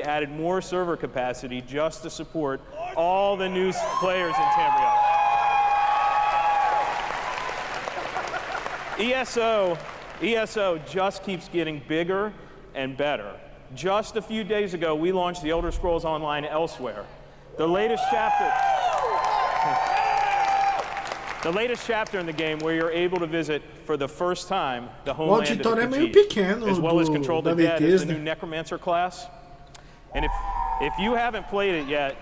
added more server capacity just to support all the new players in Tamriel. ESO just keeps getting bigger and better. Just a few days ago, we launched The Elder Scrolls Online Elsewhere. The latest chapter in the game where you're able to visit for the first time the homeland of the Khajiit, as well as control the dead as the new necromancer class. And if you haven't played it yet,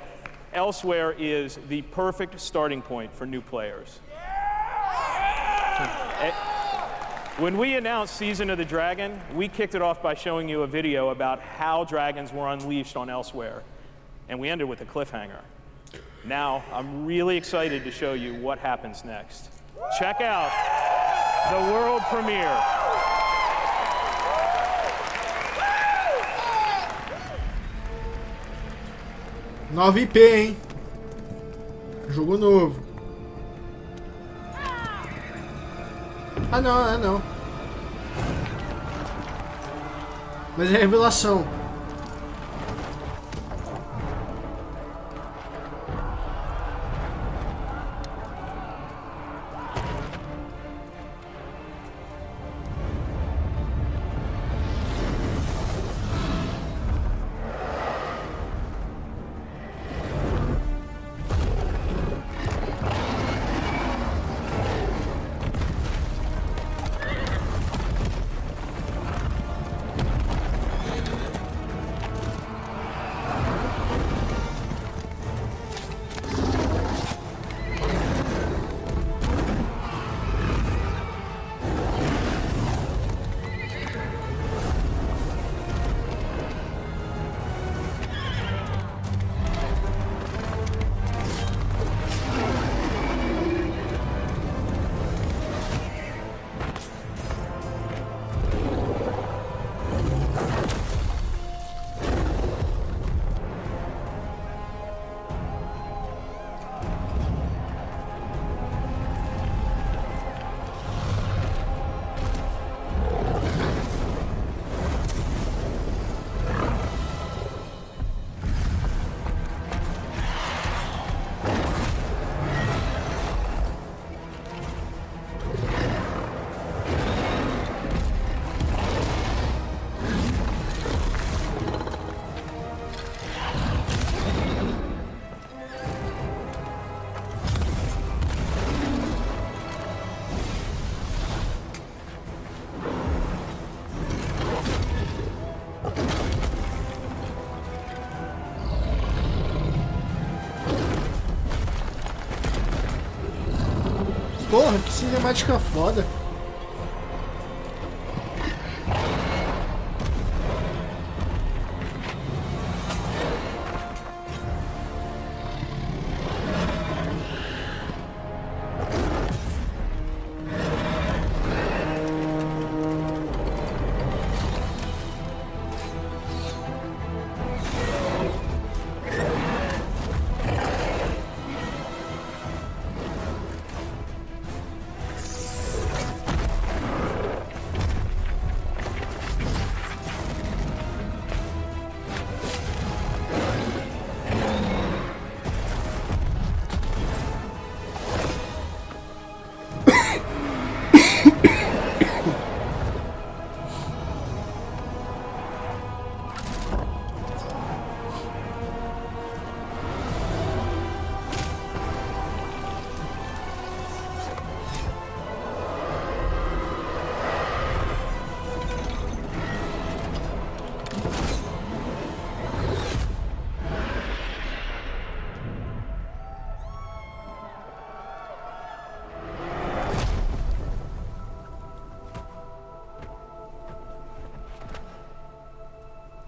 Elsewhere is the perfect starting point for new players. When we announced Season of the Dragon, we kicked it off by showing you a video about how dragons were unleashed on Elsewhere. And we ended with a cliffhanger. Now, I'm really excited to show you what happens next. Check out the world premiere. Nova IP, hein? Jogo novo. Ah, não. Mas é revelação. Porra, que cinemática foda.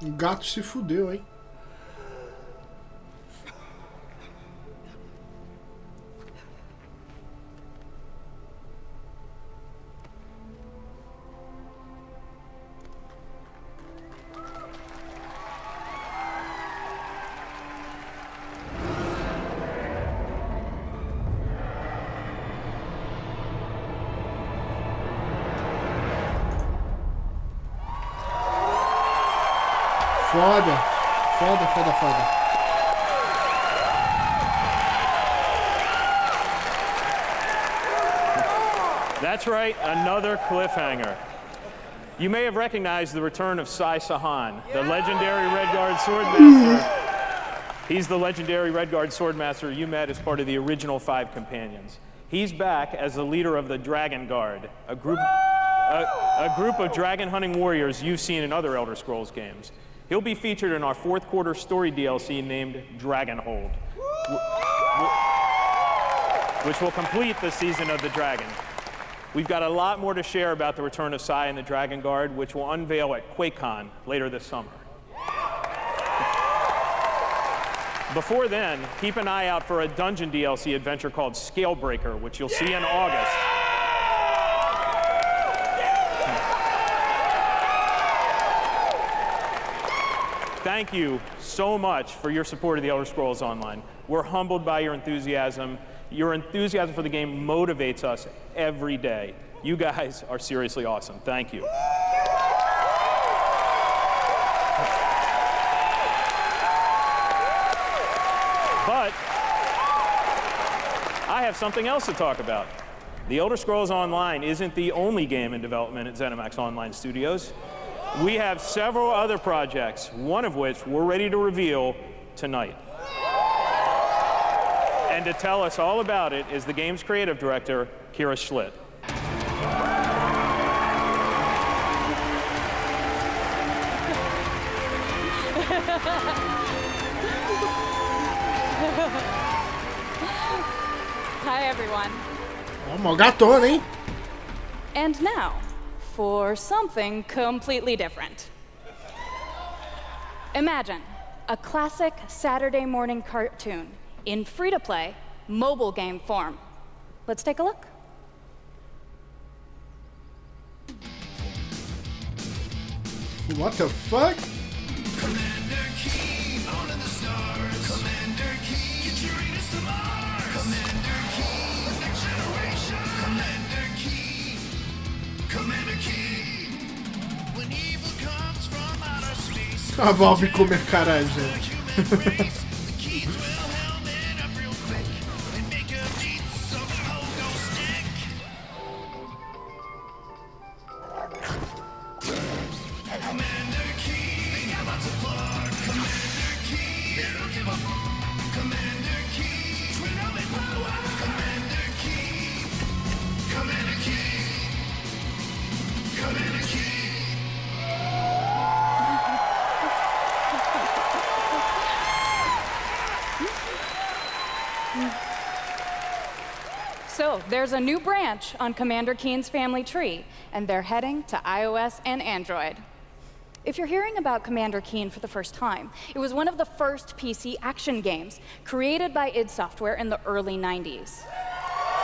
O gato se fudeu, hein? Foda, foda, foda, foda. That's right, another cliffhanger. You may have recognized the return of Sai Sahan, the legendary Redguard Swordmaster. He's the legendary Redguard Swordmaster you met as part of the original 5 companions. He's back as the leader of the Dragon Guard, a group of dragon hunting warriors you've seen in other Elder Scrolls games. He'll be featured in our 4th quarter story DLC named Dragonhold, which will complete the season of the dragon. We've got a lot more to share about the return of Sai and the Dragon Guard, which will unveil at QuakeCon later this summer. Before then, keep an eye out for a dungeon DLC adventure called Scalebreaker, which you'll see in August. Thank you so much for your support of the Elder Scrolls Online. We're humbled by your enthusiasm. Your enthusiasm for the game motivates us every day. You guys are seriously awesome. Thank you. But I have something else to talk about. The Elder Scrolls Online isn't the only game in development at ZeniMax Online Studios. We have several other projects, one of which we're ready to reveal tonight. And to tell us all about it is the game's creative director, Kira Schlitt. Hi, everyone. Uma gatona, hein? And now, for something completely different. Imagine a classic Saturday morning cartoon in free-to-play mobile game form. Let's take a look. What the fuck? Commander Key, owning the stars. Commander Key, get Uranus to Mars. Commander Key, next generation. Commander Key, Commander Key. When evil comes from outer space. A Valve comer caralho, gente. So, So there's a new branch on Commander Keen's family tree, and they're heading to iOS and Android. If you're hearing about Commander Keen for the first time, it was one of the first PC action games created by id Software in the early 90s.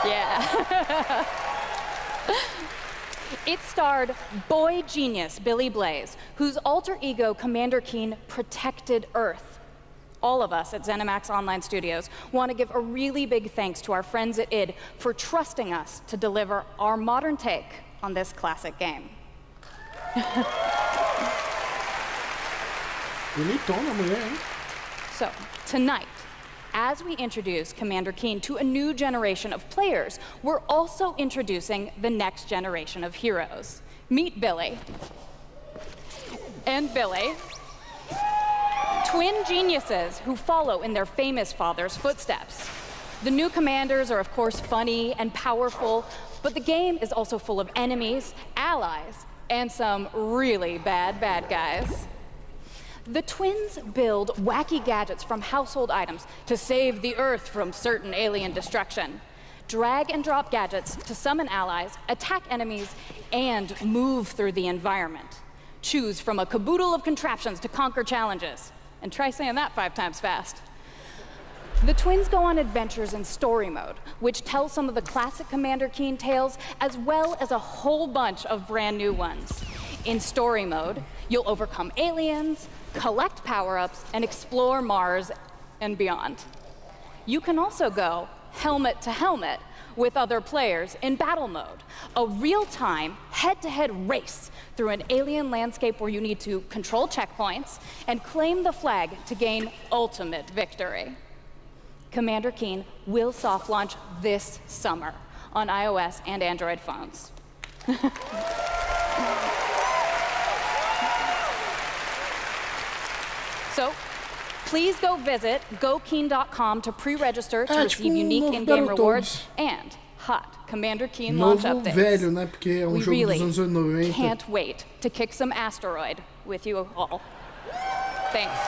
Yeah. It starred boy genius Billy Blaze, whose alter ego Commander Keen protected Earth. All of us at ZeniMax Online Studios want to give a really big thanks to our friends at id for trusting us to deliver our modern take on this classic game. Bonitona mulher, hein? So, tonight, as we introduce Commander Keen to a new generation of players, we're also introducing the next generation of heroes. Meet Billy. And Billy. Twin geniuses who follow in their famous father's footsteps. The new commanders are, of course, funny and powerful, but the game is also full of enemies, allies, and some really bad guys. The twins build wacky gadgets from household items to save the Earth from certain alien destruction, drag and drop gadgets to summon allies, attack enemies, and move through the environment. Choose from a caboodle of contraptions to conquer challenges. And try saying that 5 times fast. The twins go on adventures in story mode, which tells some of the classic Commander Keen tales, as well as a whole bunch of brand new ones. In story mode, you'll overcome aliens, collect power-ups, and explore Mars and beyond. You can also go helmet to helmet with other players in battle mode, a real-time, head-to-head race through an alien landscape where you need to control checkpoints and claim the flag to gain ultimate victory. Commander Keen will soft launch this summer on iOS and Android phones. So, please go visit gokeen.com to pre-register to receive unique in-game rewards and hot Commander Keen launch updates. Velho, né? Porque é We jogo really dos anos 90. can't wait to kick some asteroid with you all. Thanks.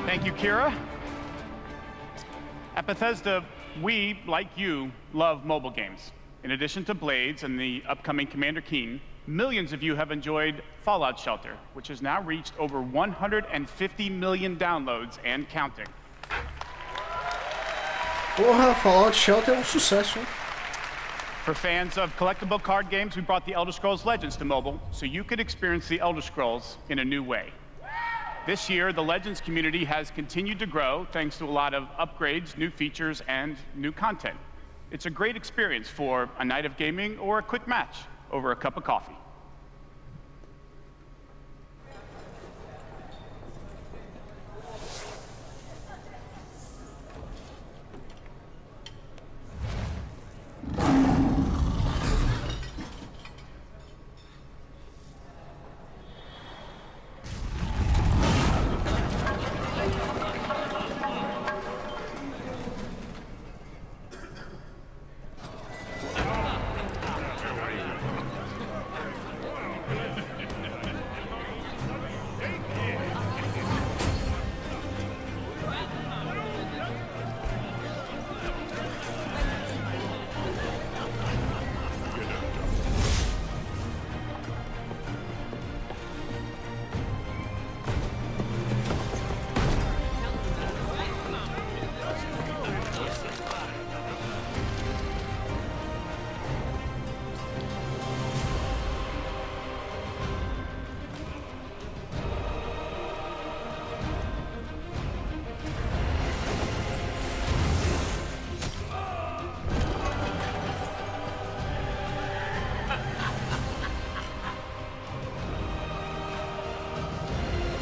Thank you, Kira. At Bethesda, we, like you, love mobile games. In addition to Blades and the upcoming Commander Keen, millions of you have enjoyed Fallout Shelter, which has now reached over 150 million downloads and counting. Porra, Fallout Shelter é sucesso, hein? For fans of collectible card games, we brought the Elder Scrolls Legends to mobile, so you could experience the Elder Scrolls in a new way. This year, the Legends community has continued to grow thanks to a lot of upgrades, new features, and new content. It's a great experience for a night of gaming or a quick match over a cup of coffee.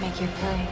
Make your play.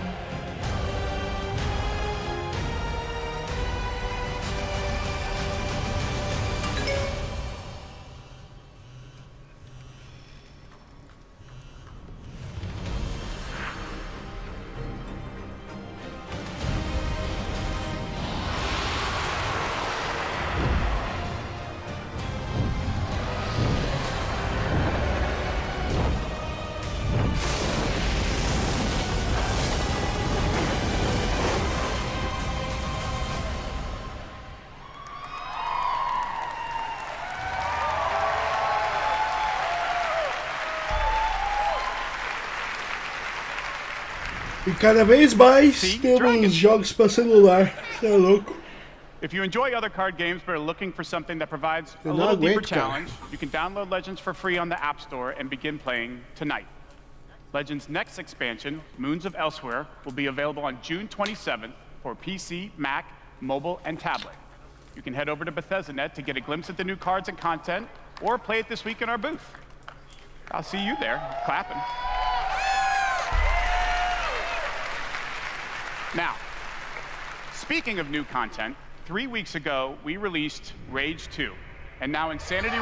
E cada vez mais temos jogos para celular. Você é louco. If you enjoy other card games but are looking for something that provides a Eu little não deeper aguento, cara. challenge, you can download Legends for free on the App Store and begin playing tonight. Legends' next expansion, Moons of Elsewhere, will be available on June 27th for PC, Mac, mobile, and tablet. You can head over to Bethesda.net to get a glimpse at the new cards and content, or play it this week in our booth. I'll see you there, clapping. Now, speaking of new content, 3 weeks ago, we released Rage 2, and now Insanity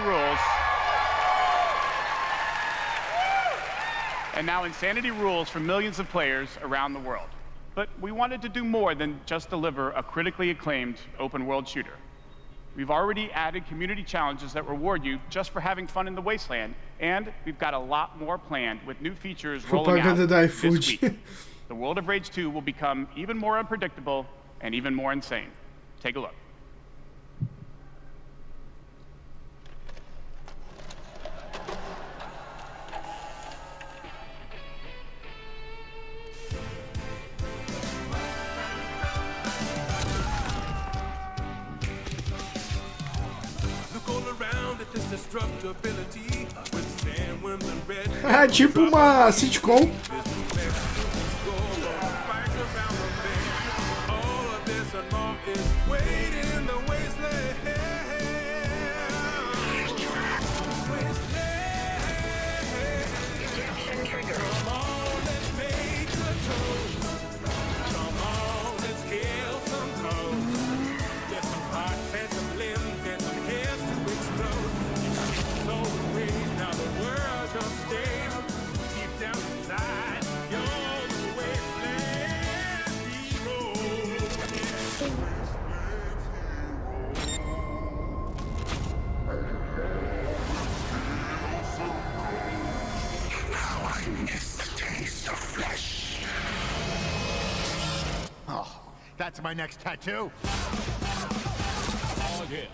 Rules for millions of players around the world. But we wanted to do more than just deliver a critically acclaimed open-world shooter. We've already added community challenges that reward you just for having fun in the wasteland, and we've got a lot more planned with new features rolling out this week. The world of Rage 2 will become even more unpredictable and even more insane. Take a look. É tipo uma sitcom. That's my next tattoo. Oh, yeah.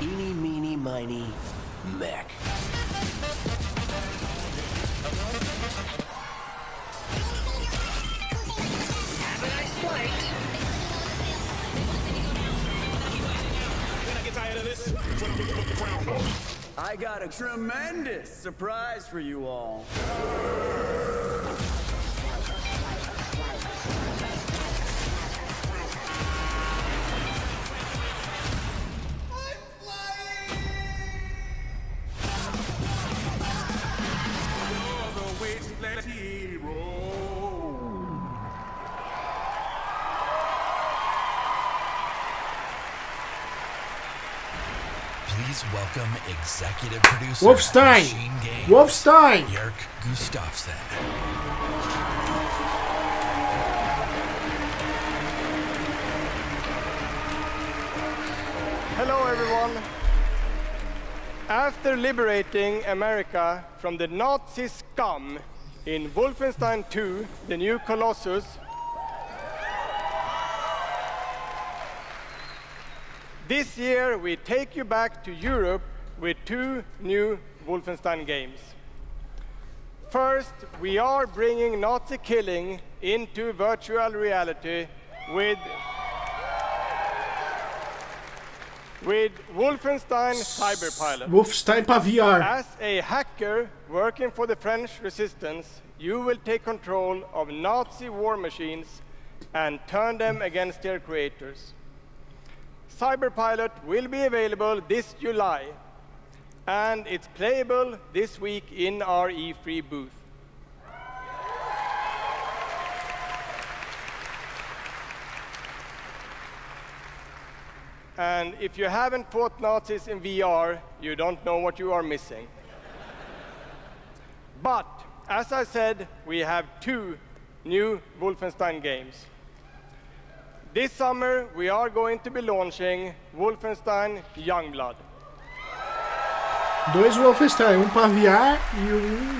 Eeny, meeny, miny, mech. Have a nice flight. When I get tired of this, when I pick up the crown. I got a tremendous surprise for you all. Please welcome executive producer Wolfstein. Machine Games, Wolfstein. Jörg Gustafsson. Hello, everyone. After liberating America from the Nazi scum in Wolfenstein 2, The New Colossus, this year we take you back to Europe with 2 new Wolfenstein games. First, we are bringing Nazi killing into virtual reality with Wolfenstein Cyberpilot. Wolfenstein para VR. As a hacker working for the French resistance, you will take control of Nazi war machines and turn them against their creators. Cyberpilot will be available this July, and it's playable this week in our E3 booth. And if you haven't fought Nazis in VR, you don't know what you are missing. But, as I said, we have 2 new Wolfenstein games. This summer, we are going to be launching Wolfenstein Youngblood. 2 Wolfenstein, para VR e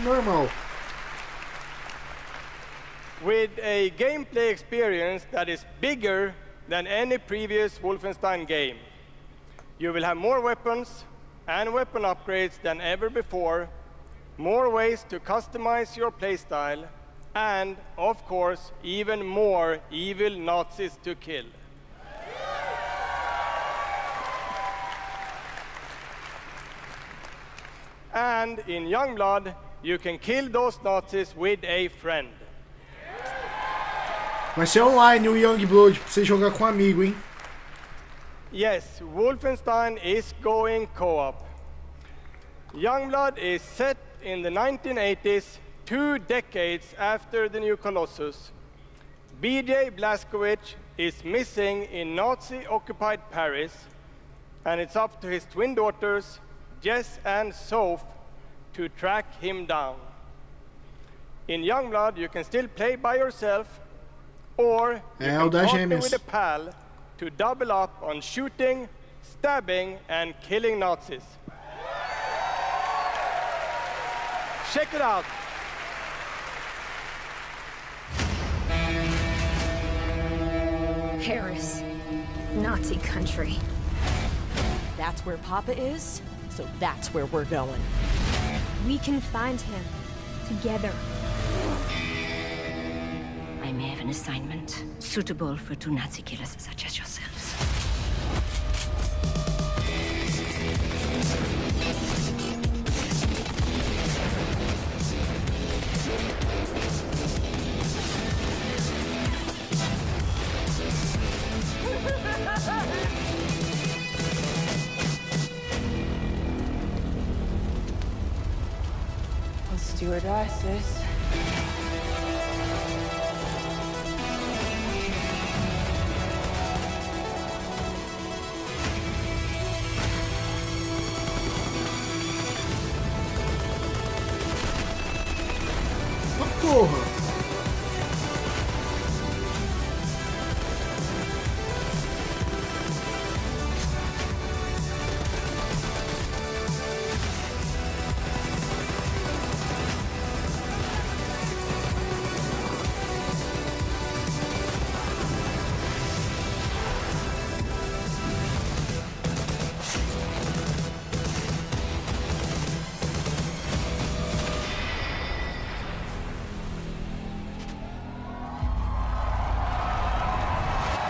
normal. With a gameplay experience that is bigger than any previous Wolfenstein game. You will have more weapons and weapon upgrades than ever before, more ways to customize your playstyle, and, of course, even more evil Nazis to kill. And in Youngblood, you can kill those Nazis with a friend. Vai ser online o Youngblood pra você jogar com um amigo, hein? Yes, Wolfenstein is going co-op. Youngblood is set in the 1980s, 2 decades after the new Colossus. BJ Blazkowicz is missing in Nazi-occupied Paris, and it's up to his twin daughters, Jess and Soph, to track him down. In Youngblood, you can still play by yourself, or you can partner with a pal to double up on shooting, stabbing, and killing Nazis. Check it out. Paris, Nazi country. That's where Papa is, so that's where we're going. We can find him together. I may have an assignment suitable for 2 Nazi killers such as yourselves. Stewardesses. Porra!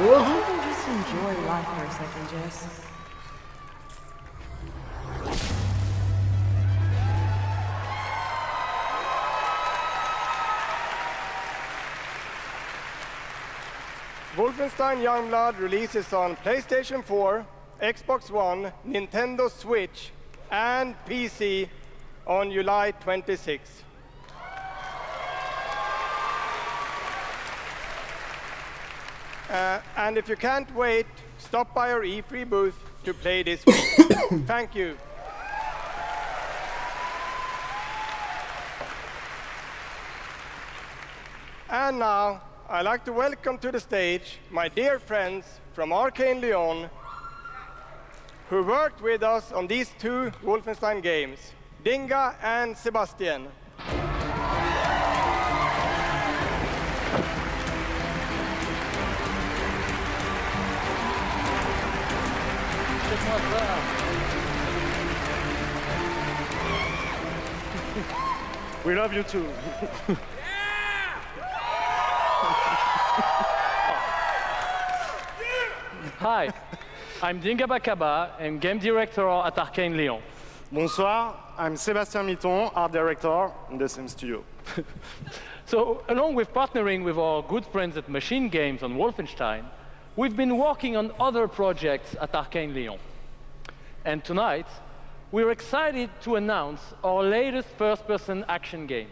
Just enjoy life for a second, Jess. Wolfenstein Youngblood releases on PlayStation 4, Xbox One, Nintendo Switch, and PC on July 26. And if you can't wait, stop by our E3 booth to play this week. Thank you. And now, I'd like to welcome to the stage my dear friends from Arcane Lyon, who worked with us on these 2 Wolfenstein games, Dinga and Sebastian. We love you too. Hi, I'm Dinga Bakaba, I'm game director at Arcane Lyon. Bonsoir, I'm Sébastien Mitton, art director in the same studio. So, along with partnering with our good friends at Machine Games on Wolfenstein, we've been working on other projects at Arcane Lyon. And tonight, we're excited to announce our latest first-person action game.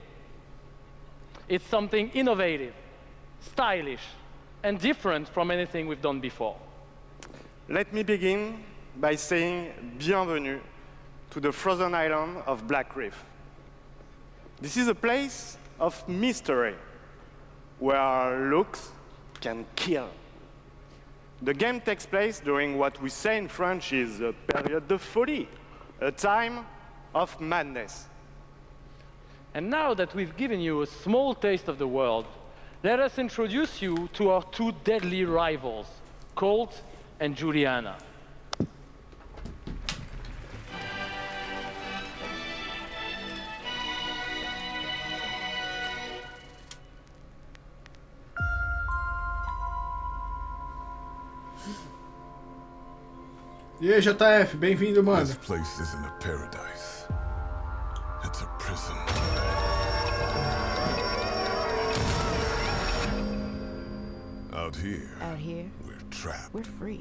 It's something innovative, stylish, and different from anything we've done before. Let me begin by saying bienvenue to the frozen island of Black Reef. This is a place of mystery, where looks can kill. The game takes place during what we say in French is a période de folie, a time of madness. And now that we've given you a small taste of the world, let us introduce you to our 2 deadly rivals, Colt and Juliana. E aí, JF, bem-vindo, mano. This place isn't a paradise. It's a prison. Out here, we're trapped. We're free.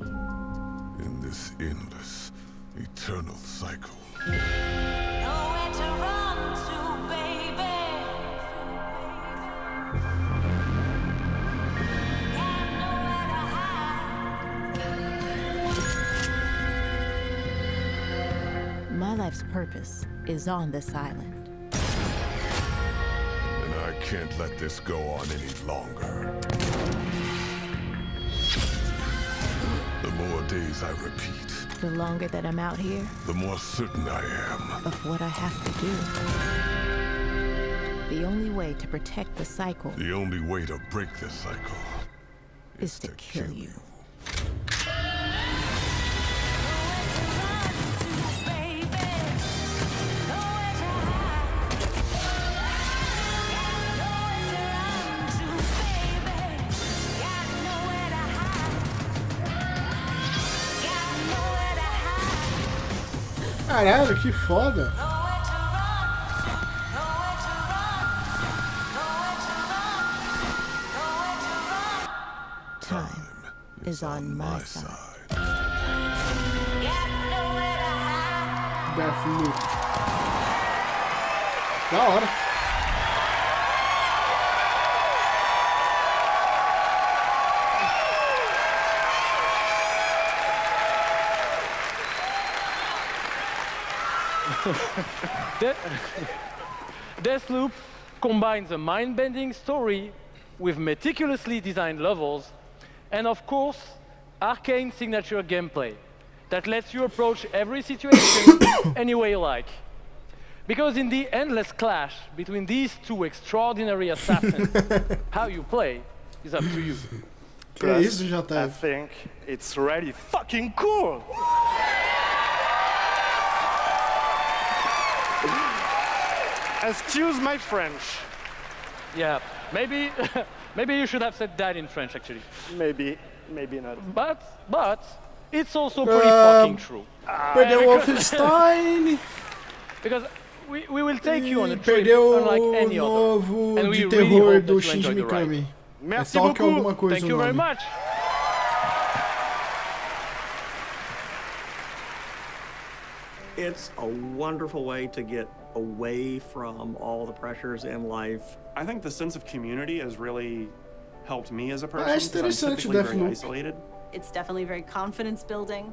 In this endless, eternal cycle. Nowhere to run to, baby. Got nowhere to hide. My life's purpose is on this island. And I can't let this go on any longer. The more days I repeat, The longer that I'm out here, the more certain I am of what I have to do. The only way to protect the cycle the only way to break the cycle is to kill you. Caralho, que foda. Time is on my side. Deathloop. Da hora. Deathloop combines a mind-bending story with meticulously designed levels and, of course, arcane signature gameplay that lets you approach every situation any way you like. Because in the endless clash between these two extraordinary assassins, how you play is up to you. Plus, I think it's really fucking cool. Excuse my French. Yeah, maybe maybe you should have said that in French, actually. Maybe not. But it's also pretty fucking true. Perdeu o Wolfenstein. Because we will take you on a trip Perdeu unlike o any other. novo And we de really terror hope do that you Shinji enjoy the ride. Mikami. Merci É só que beaucoup. alguma coisa Thank o you very nome. much. It's a wonderful way to get away from all the pressures in life. I think the sense of community has really helped me as a person. É interessante o Deathloop. Isolated. It's definitely very confidence building.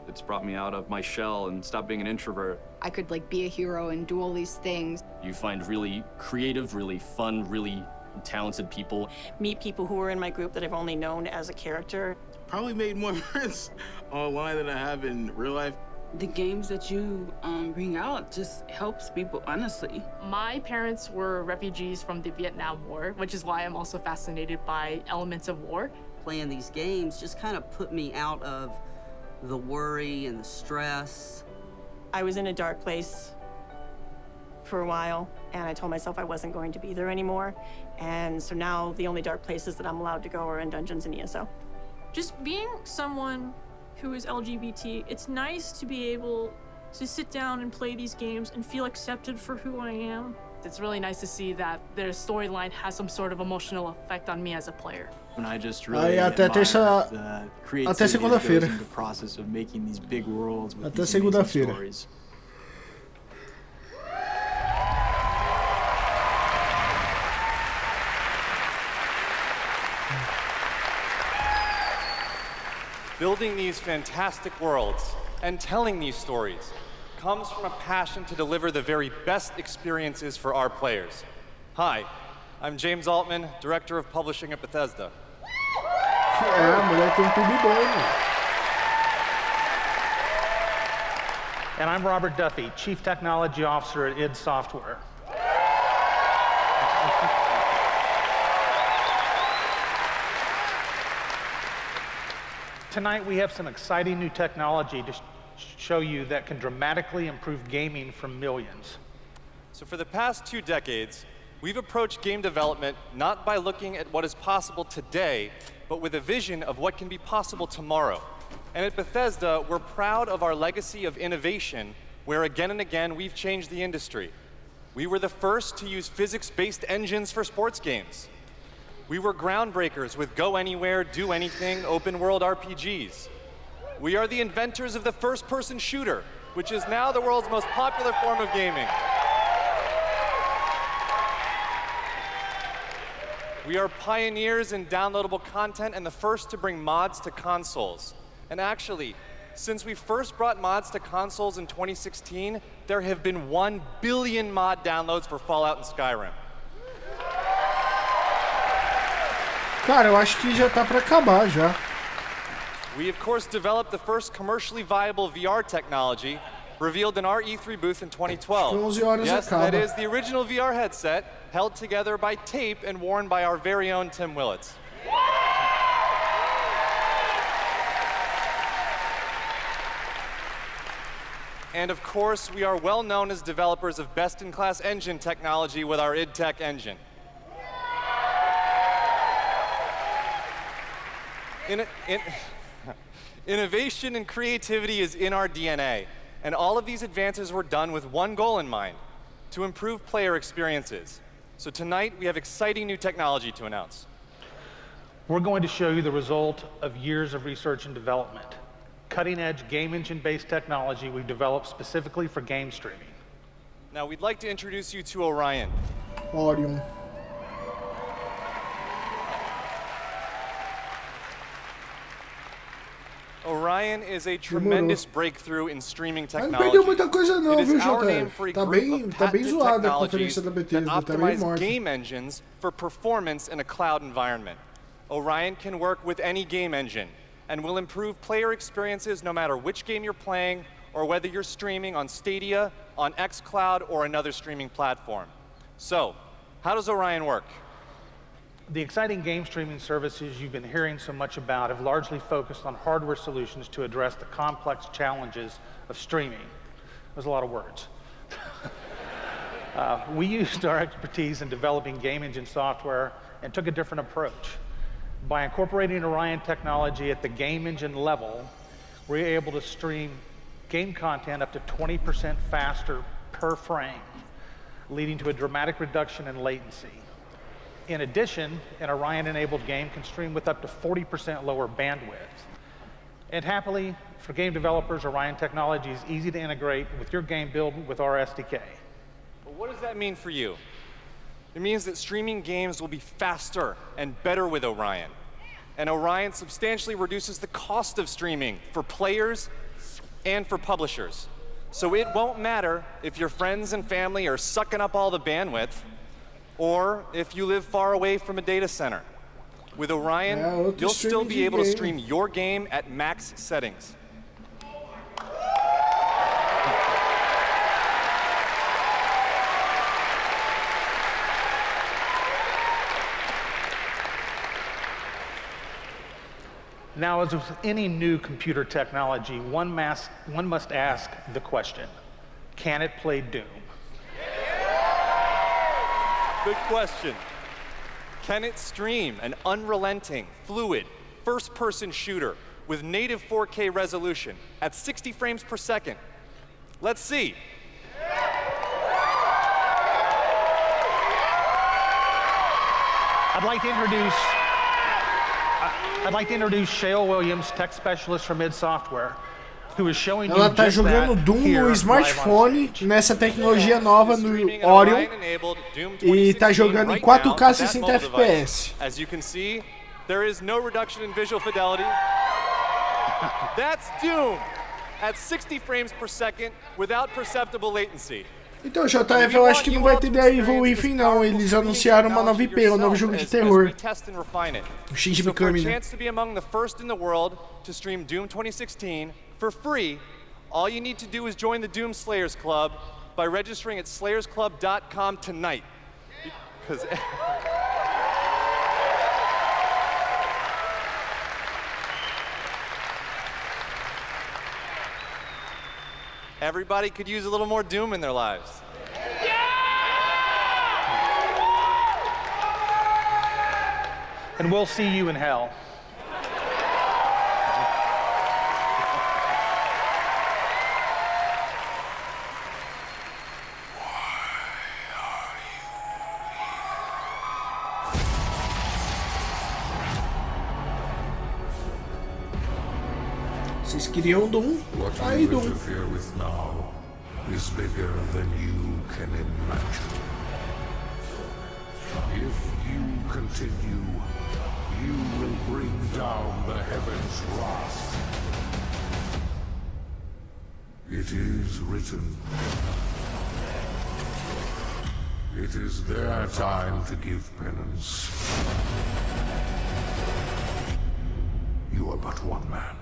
It's brought me out of my shell and stopped being an introvert. I could like be a hero and do all these things. You find really creative, really fun, really talented people. Meet people who are in my group that I've only known as a character. Probably made more friends online than I have in real life. The games that you bring out just helps people, honestly. My parents were refugees from the Vietnam War, which is why I'm also fascinated by elements of war. Playing these games just kind of put me out of the worry and the stress. I was in a dark place for a while, and I told myself I wasn't going to be there anymore. And so now the only dark places that I'm allowed to go are in dungeons and ESO. Just being someone who is LGBT, it's nice to be able to sit down and play these games and feel accepted for who I am. It's really nice to see that their storyline has some sort of emotional effect on me as a player. And I just Aí really até admire terça, the até creativity that goes segunda-feira. into the process of making these big worlds with Até these amazing segunda-feira. stories. Building these fantastic worlds and telling these stories comes from a passion to deliver the very best experiences for our players. Hi, I'm James Altman, Director of Publishing at Bethesda. É, a mulher tem tudo bom, mano. And I'm Robert Duffy, Chief Technology Officer at id Software. Tonight we have some exciting new technology to show you that can dramatically improve gaming for millions. So for the past 2 decades, We've approached game development not by looking at what is possible today, but with a vision of what can be possible tomorrow. And at Bethesda, we're proud of our legacy of innovation, where again and again we've changed the industry. We were the first to use physics-based engines for sports games. We were groundbreakers with go anywhere, do anything, open world RPGs. We are the inventors of the first-person shooter, which is now the world's most popular form of gaming. We are pioneers in downloadable content and the first to bring mods to consoles. And actually, since we first brought mods to consoles in 2016, there have been 1 billion mod downloads for Fallout and Skyrim. Cara, eu acho que já tá pra acabar já. We of course developed the first commercially viable VR technology revealed in our E3 booth in 2012. 11 horas yes, acaba. that is the original VR headset held together by tape and worn by our very own Tim Willits. And of course, we are well known as developers of best-in-class engine technology with our id Tech engine. Innovation and creativity is in our DNA, and all of these advances were done with one goal in mind: to improve player experiences. So tonight, we have exciting new technology to announce. We're going to show you the result of years of research and development. Cutting-edge game engine-based technology we've developed specifically for game streaming. Now, we'd like to introduce you to Orion. Orion. Orion is a tremendous breakthrough in streaming Mas não technology. perdeu muita coisa não, It viu, is our name JF? for a Tá group bem, of tá bem patented zoada a technologies conferência da that Bethesda, tá bem optimize morta. game engines for performance in a cloud environment. Orion can work with any game engine and will improve player experiences no matter which game you're playing or whether you're streaming on Stadia, on xCloud, or another streaming platform. So, how does Orion work? The exciting game streaming services you've been hearing so much about have largely focused on hardware solutions to address the complex challenges of streaming. There's a lot of words. We used our expertise in developing game engine software and took a different approach. By incorporating Orion technology at the game engine level, we're able to stream game content up to 20% faster per frame, leading to a dramatic reduction in latency. In addition, an Orion-enabled game can stream with up to 40% lower bandwidth. And happily, for game developers, Orion technology is easy to integrate with your game build with our SDK. But what does that mean for you? It means that streaming games will be faster and better with Orion. And Orion substantially reduces the cost of streaming for players and for publishers. So it won't matter if your friends and family are sucking up all the bandwidth, or if you live far away from a data center. With Orion, you'll still be able to stream your game at max settings. Now, as with any new computer technology, one must ask the question, can it play Doom? Good question. Can it stream an unrelenting, fluid, first-person shooter with native 4K resolution at 60 frames per second? Let's see. I'd like to introduce Shale Williams, tech specialist from id Software, who is showing you Ela tá just jogando that Doom here no live on smartphone, stage. nessa tecnologia nova no Orion, e tá jogando em 4K 60 FPS. As you can see, there is no reduction in visual fidelity. That's Doom at 60 frames per second without perceptible latency. Então, JF, eu acho que não vai ter da Evil Within não, eles anunciaram uma nova IP, um novo jogo de terror. O Shinji Mikami, For a né? chance to be among the first in the world to stream Doom 2016 for free, all you need to do is join the Doom Slayers Club by registering at slayersclub.com tonight. Because everybody could use a little more Doom in their lives. and we'll see you in hell. Vocês queriam Doom? What Aí, you Doom. interfere with now is bigger than you can imagine. If you continue, you will bring down the heavens' wrath. It is written. It is their time to give penance. You are but one man.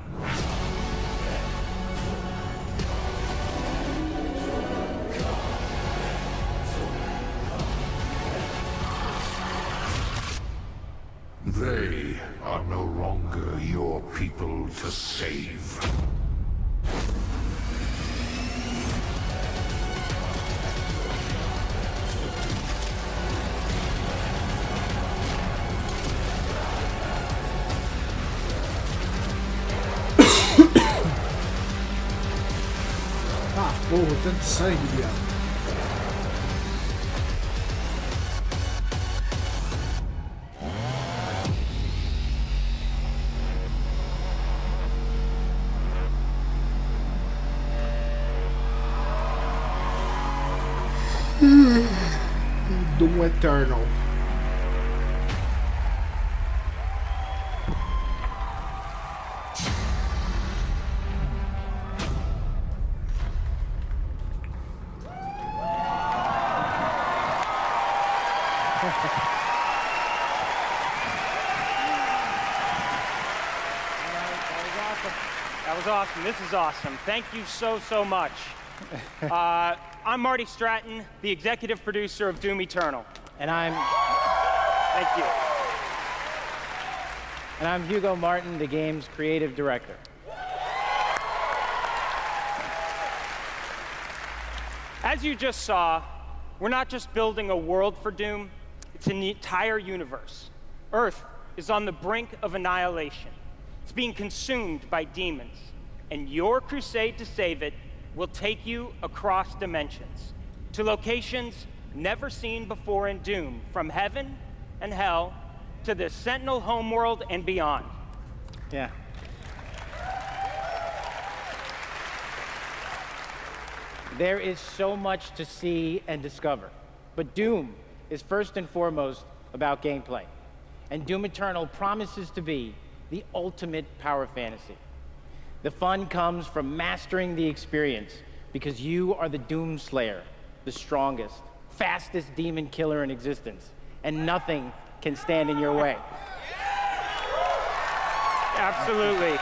They are no longer your people to save. Ah, porra, tanto sangue, viado. Doom Eternal. That was awesome. This is awesome. Thank you so much. I'm Marty Stratton, the executive producer of Doom Eternal. And I'm... Thank you. And I'm Hugo Martin, the game's creative director. As you just saw, we're not just building a world for Doom, it's an entire universe. Earth is on the brink of annihilation. It's being consumed by demons. And your crusade to save it will take you across dimensions, to locations never seen before in Doom, from heaven and hell to the Sentinel homeworld and beyond. Yeah. There is so much to see and discover, but Doom is first and foremost about gameplay. And Doom Eternal promises to be the ultimate power fantasy. The fun comes from mastering the experience, because you are the Doom Slayer, the strongest, fastest demon killer in existence, and nothing can stand in your way. Absolutely.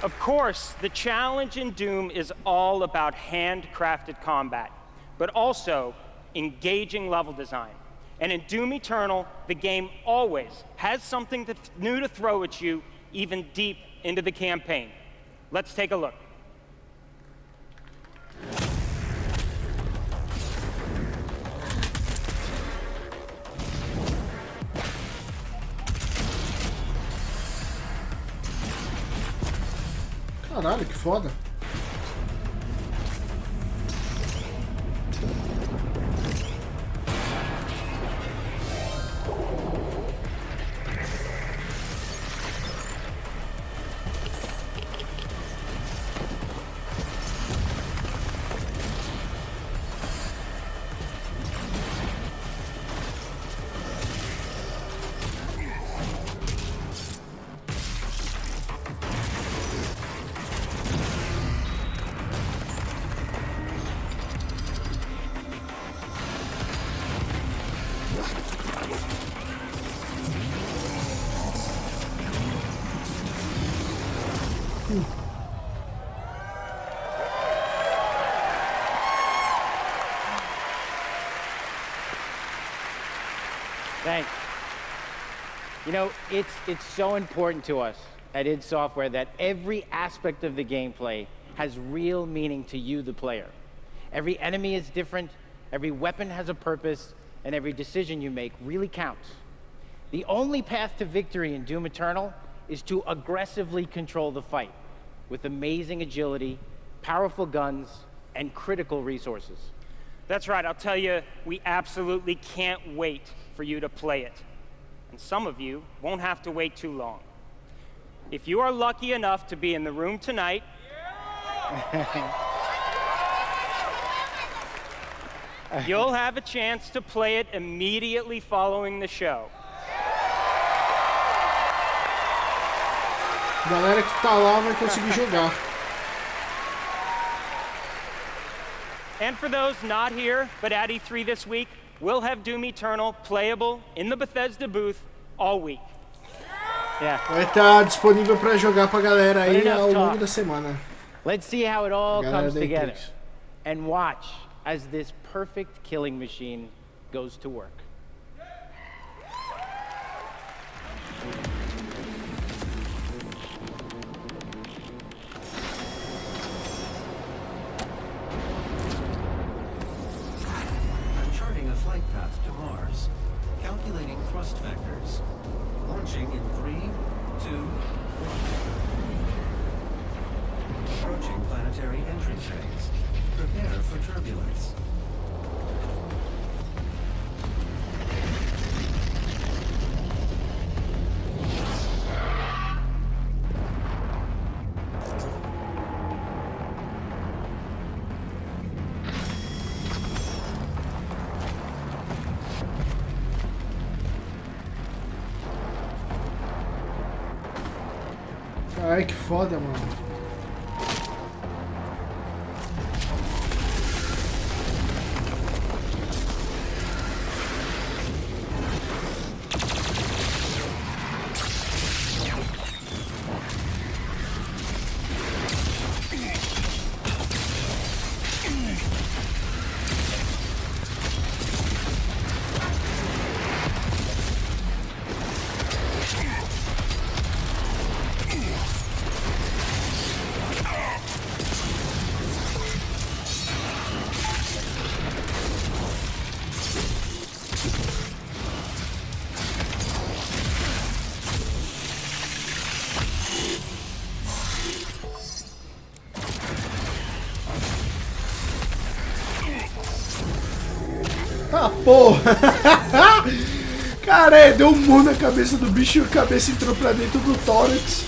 Of course, the challenge in Doom is all about handcrafted combat, but also engaging level design. And in Doom Eternal, the game always has something new to throw at you, even deep into the campaign. Let's take a look. Caralho, que foda. Thanks. You know, it's so important to us at id Software that every aspect of the gameplay has real meaning to you, the player. Every enemy is different, every weapon has a purpose, and every decision you make really counts. The only path to victory in Doom Eternal is to aggressively control the fight with amazing agility, powerful guns, and critical resources. That's right, I'll tell you, we absolutely can't wait for you to play it. And some of you won't have to wait too long. If you are lucky enough to be in the room tonight, you'll have a chance to play it immediately following the show. Galera que tá lá vai conseguir jogar. And for those not here, but at E3 this week, we'll have Doom Eternal playable in the Bethesda booth all week. Yeah. Vai estar disponível para jogar pra galera aí ao longo da semana. Let's see how it all comes da together. E3. And watch as this perfect killing machine goes to work. Charting a flight path to Mars. Calculating thrust vectors. Launching in 3, 2, 1. Approaching planetary entry phase. Prepare for turbulence. Ai, que foda, mano. Ah, porra! Cara, deu um murro na cabeça do bicho e a cabeça entrou pra dentro do tórax.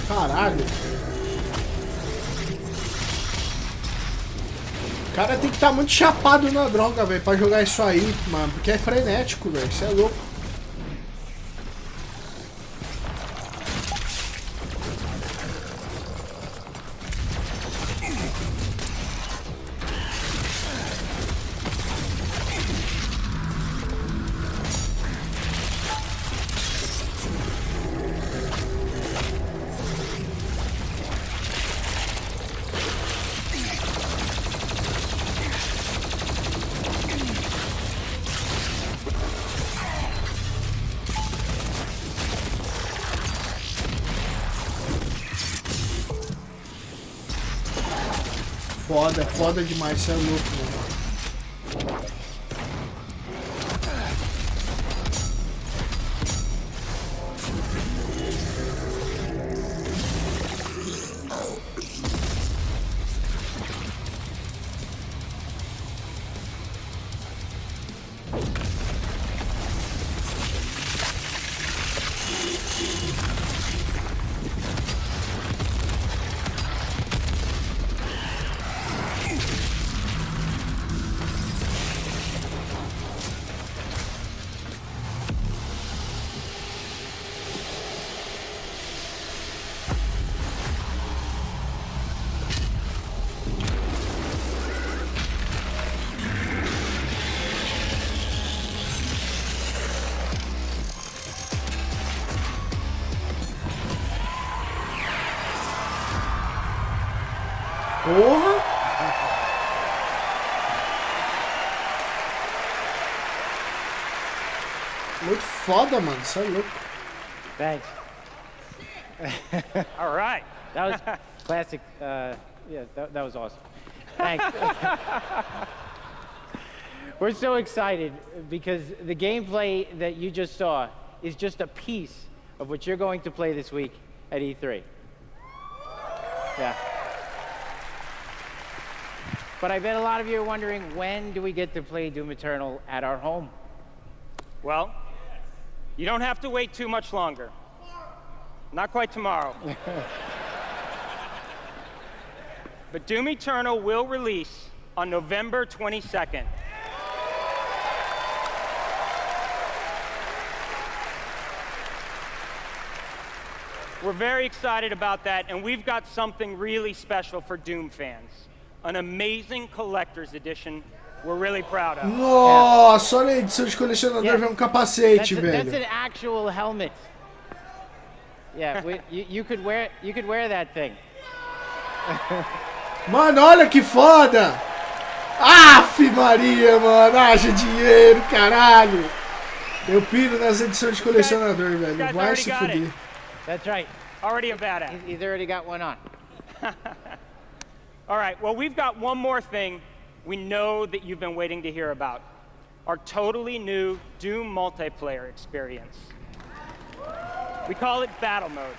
Caralho. O cara tem que estar muito chapado na droga, velho, pra jogar isso aí, mano. Porque é frenético, velho. Isso é louco. Foda, foda demais, isso é louco, mano. Porra! Muito foda, mano. Isso é louco. Thanks. All right. That was classic. Yeah, that was awesome. Thanks. We're so excited because the gameplay that you just saw is just a piece of what you're going to play this week at E3. Yeah. But I bet a lot of you are wondering, when do we get to play Doom Eternal at our home? Well, you don't have to wait too much longer. Not quite tomorrow. But Doom Eternal will release on November 22nd. We're very excited about that, and we've got something really special for Doom fans. An amazing collector's edition we're really proud of. Nossa, olha a edição de colecionador, vem um capacete, velho. That's an actual helmet. Yeah, you could wear that thing. Mano, olha que foda! Aff, Maria, mano, haja dinheiro, caralho! Eu piro nas edições de colecionador, velho. Vai se fuder. That's right. Already a badass. He's already got one on. All right, well, we've got one more thing we know that you've been waiting to hear about. Our totally new Doom multiplayer experience. We call it Battle Mode.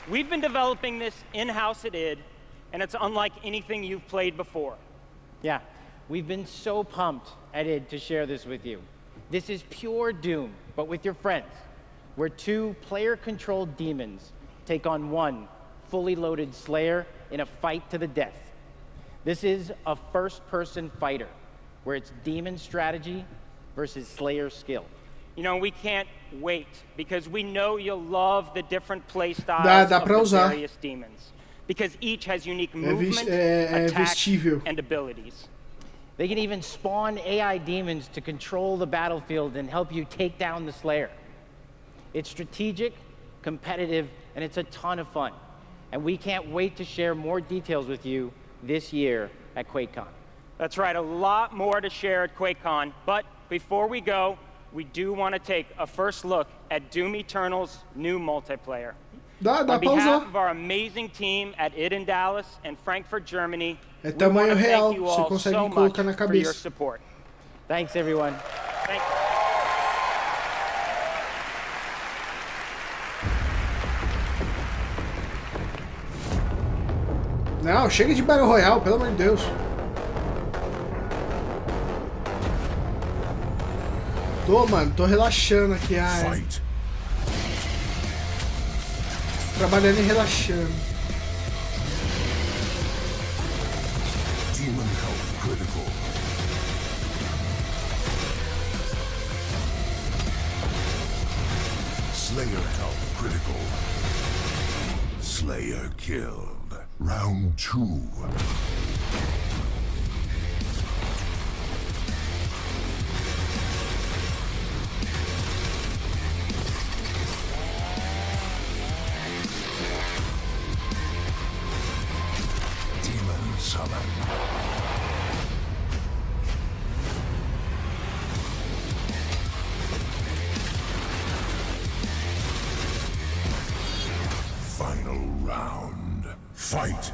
We've been developing this in-house at id, and it's unlike anything you've played before. Yeah, we've been so pumped at id to share this with you. This is pure Doom, but with your friends, where two player-controlled demons take on one fully loaded Slayer in a fight to the death. This is a first-person fighter, where it's demon strategy versus Slayer skill. You know, we can't wait, because we know you'll love the different play styles of the various demons, because each has unique movement, attack, and abilities. They can even spawn AI demons to control the battlefield and help you take down the Slayer. It's strategic, competitive, and it's a ton of fun. And we can't wait to share more details with you this year at QuakeCon. That's right, a lot more to share at QuakeCon, but before we go, we do want to take a first look at Doom Eternal's new multiplayer. Dá On pra usar. behalf of our amazing team at id in Dallas and Frankfurt, Germany, É we tamanho want to real, thank you você all consegue so much colocar na for your cabeça. support. Thanks, everyone. Thank you. Não, chega de Battle Royale, pelo amor de Deus. Tô, mano, tô relaxando aqui. Ai. Trabalhando e relaxando. Demon health critical. Slayer health critical. Slayer killed. Round 2. Demon summon. Final round. Fight!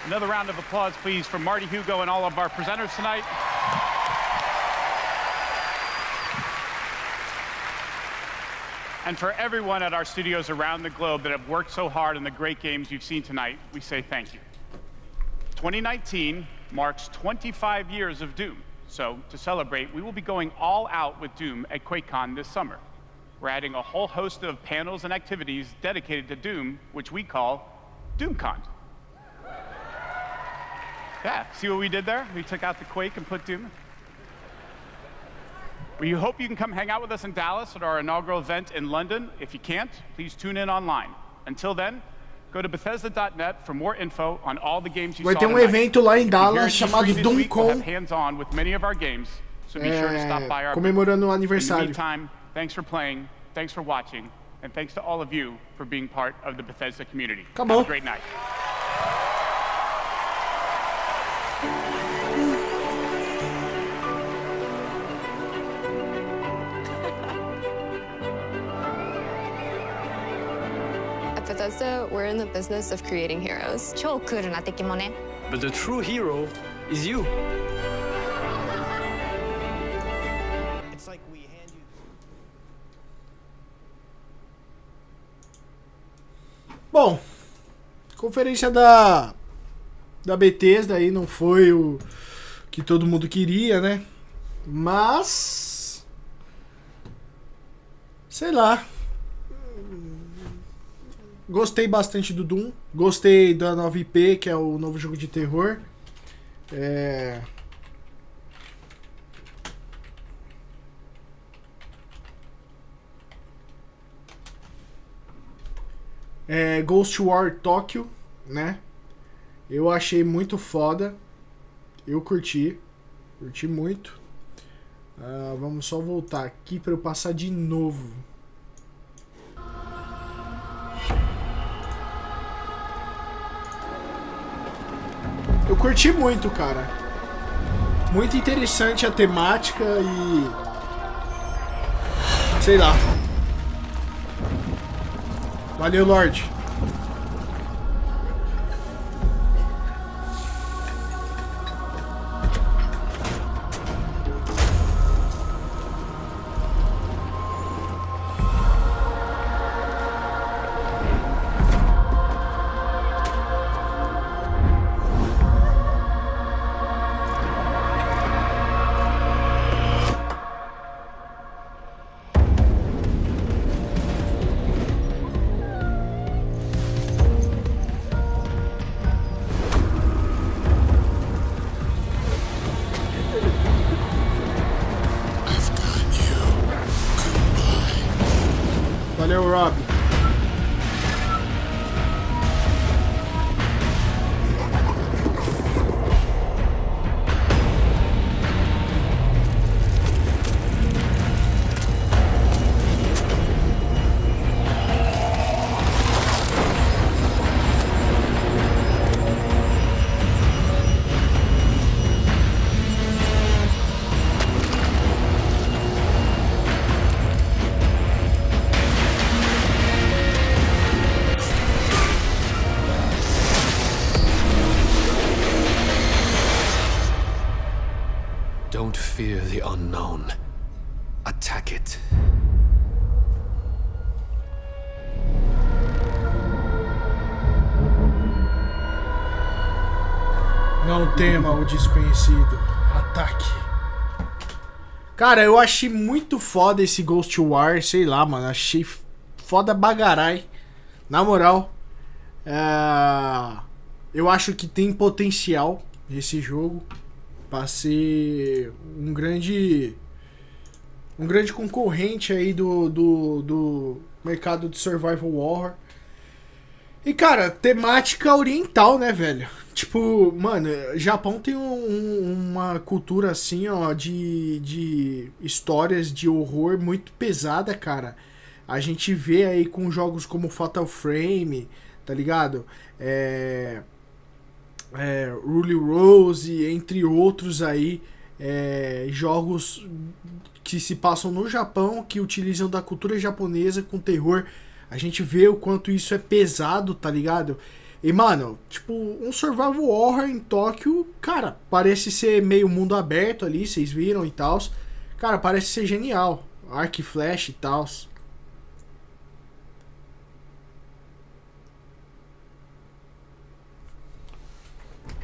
Another round of applause, please, for Marty Hugo and all of our presenters tonight. And for everyone at our studios around the globe that have worked so hard on the great games you've seen tonight, we say thank you. 2019 marks 25 years of Doom. So to celebrate, we will be going all out with Doom at QuakeCon this summer. We're adding a whole host of panels and activities dedicated to Doom, which we call DoomCon. Yeah, see what we did there? We took out the Quake and put Doom. We hope you can come hang out with us in Dallas at our inaugural event in London. If you can't, please tune in online. Until then, go to Bethesda.net for more info on all the games you saw Vai ter um tonight. evento lá em If you're here Dallas in chamado E3 this week, we'll DoomCon, have hands-on with many of our games, so be sure to stop by our comemorando o booth. In the aniversário. meantime, thanks for playing, thanks for watching, and thanks to all of you for being part of the Bethesda community. Acabou. Have a great night. At Bethesda, we're in the business of creating heroes. 超クールな敵もね。 But the true hero is you. It's like we hand you. Bom, conferência da Bethesda aí não foi o que todo mundo queria, né? Mas sei lá. Gostei bastante do Doom, gostei da nova IP, que é o novo jogo de terror. Ghost War Tokyo, né? Eu achei muito foda. Eu curti muito. Vamos só voltar aqui para eu passar de novo. Eu curti muito, cara. Muito interessante a temática e... sei lá. Valeu, Lorde. Valeu, Rob. Don't fear the unknown. Attack it. Não tema o desconhecido. Ataque. Cara, eu achei muito foda esse Ghost War, sei lá, mano. Achei foda bagarai. Na moral. Eu acho que tem potencial esse jogo pra ser um grande concorrente aí do mercado de survival horror. E, cara, temática oriental, né, velho? Tipo, mano, Japão tem uma cultura assim, ó, de histórias de horror muito pesada, cara. A gente vê aí com jogos como Fatal Frame, tá ligado? Ruly Rose, entre outros aí, jogos que se passam no Japão, que utilizam da cultura japonesa com terror. A gente vê o quanto isso é pesado, tá ligado? E, mano, tipo, um survival horror em Tóquio, cara, parece ser meio mundo aberto ali, vocês viram e tal. Cara, parece ser genial. Arc e flash e tal.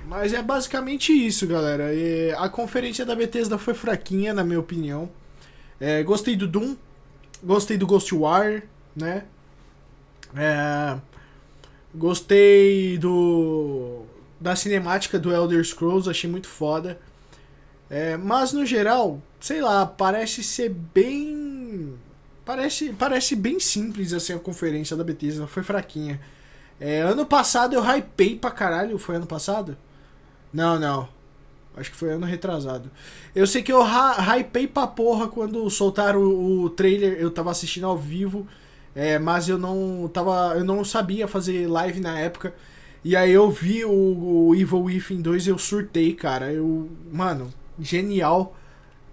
Mas é basicamente isso, galera. A conferência da Bethesda foi fraquinha, na minha opinião. Gostei do Doom, gostei do Ghost War, né? Gostei da cinemática do Elder Scrolls, achei muito foda. Mas no geral, sei lá, parece ser bem... Parece bem simples assim a conferência da Bethesda, foi fraquinha. Ano passado eu hypei pra caralho, foi ano passado? Não. Acho que foi ano retrasado. Eu sei que eu hypei pra porra quando soltaram o trailer, eu tava assistindo ao vivo, mas eu não sabia fazer live na época. E aí eu vi o Evil Within 2 e eu surtei, cara. Mano, genial.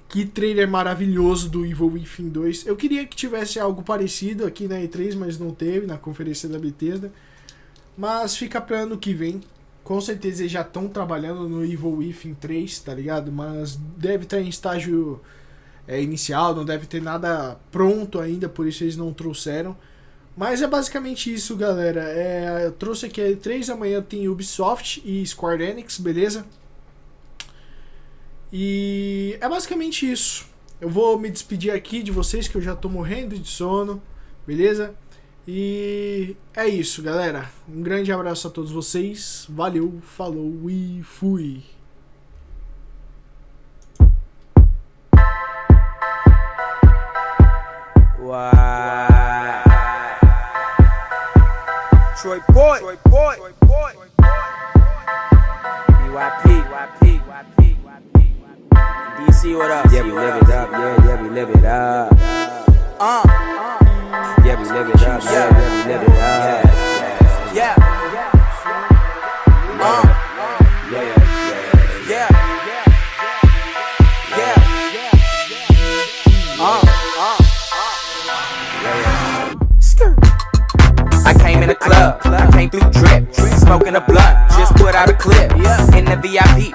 Que trailer maravilhoso do Evil Within 2. Eu queria que tivesse algo parecido aqui na E3, mas não teve, na conferência da Bethesda. Mas fica pra ano que vem. Com certeza eles já estão trabalhando no Evil Within 3, tá ligado? Mas deve estar em estágio inicial, não deve ter nada pronto ainda, por isso eles não trouxeram. Mas é basicamente isso, galera. Eu trouxe aqui a E3, amanhã tem Ubisoft e Square Enix, beleza? E é basicamente isso. Eu vou me despedir aqui de vocês, que eu já tô morrendo de sono, beleza? E é isso, galera. Um grande abraço a todos vocês. Valeu, falou e fui. Troy boy. BYP. DC, what up? Yeah, we live it up. Yeah, we live it up. Yeah, we live it up. Yeah, we live it up. Yeah. I came in the club, I came through drip, smoking a blunt, just put out a clip in the VIP.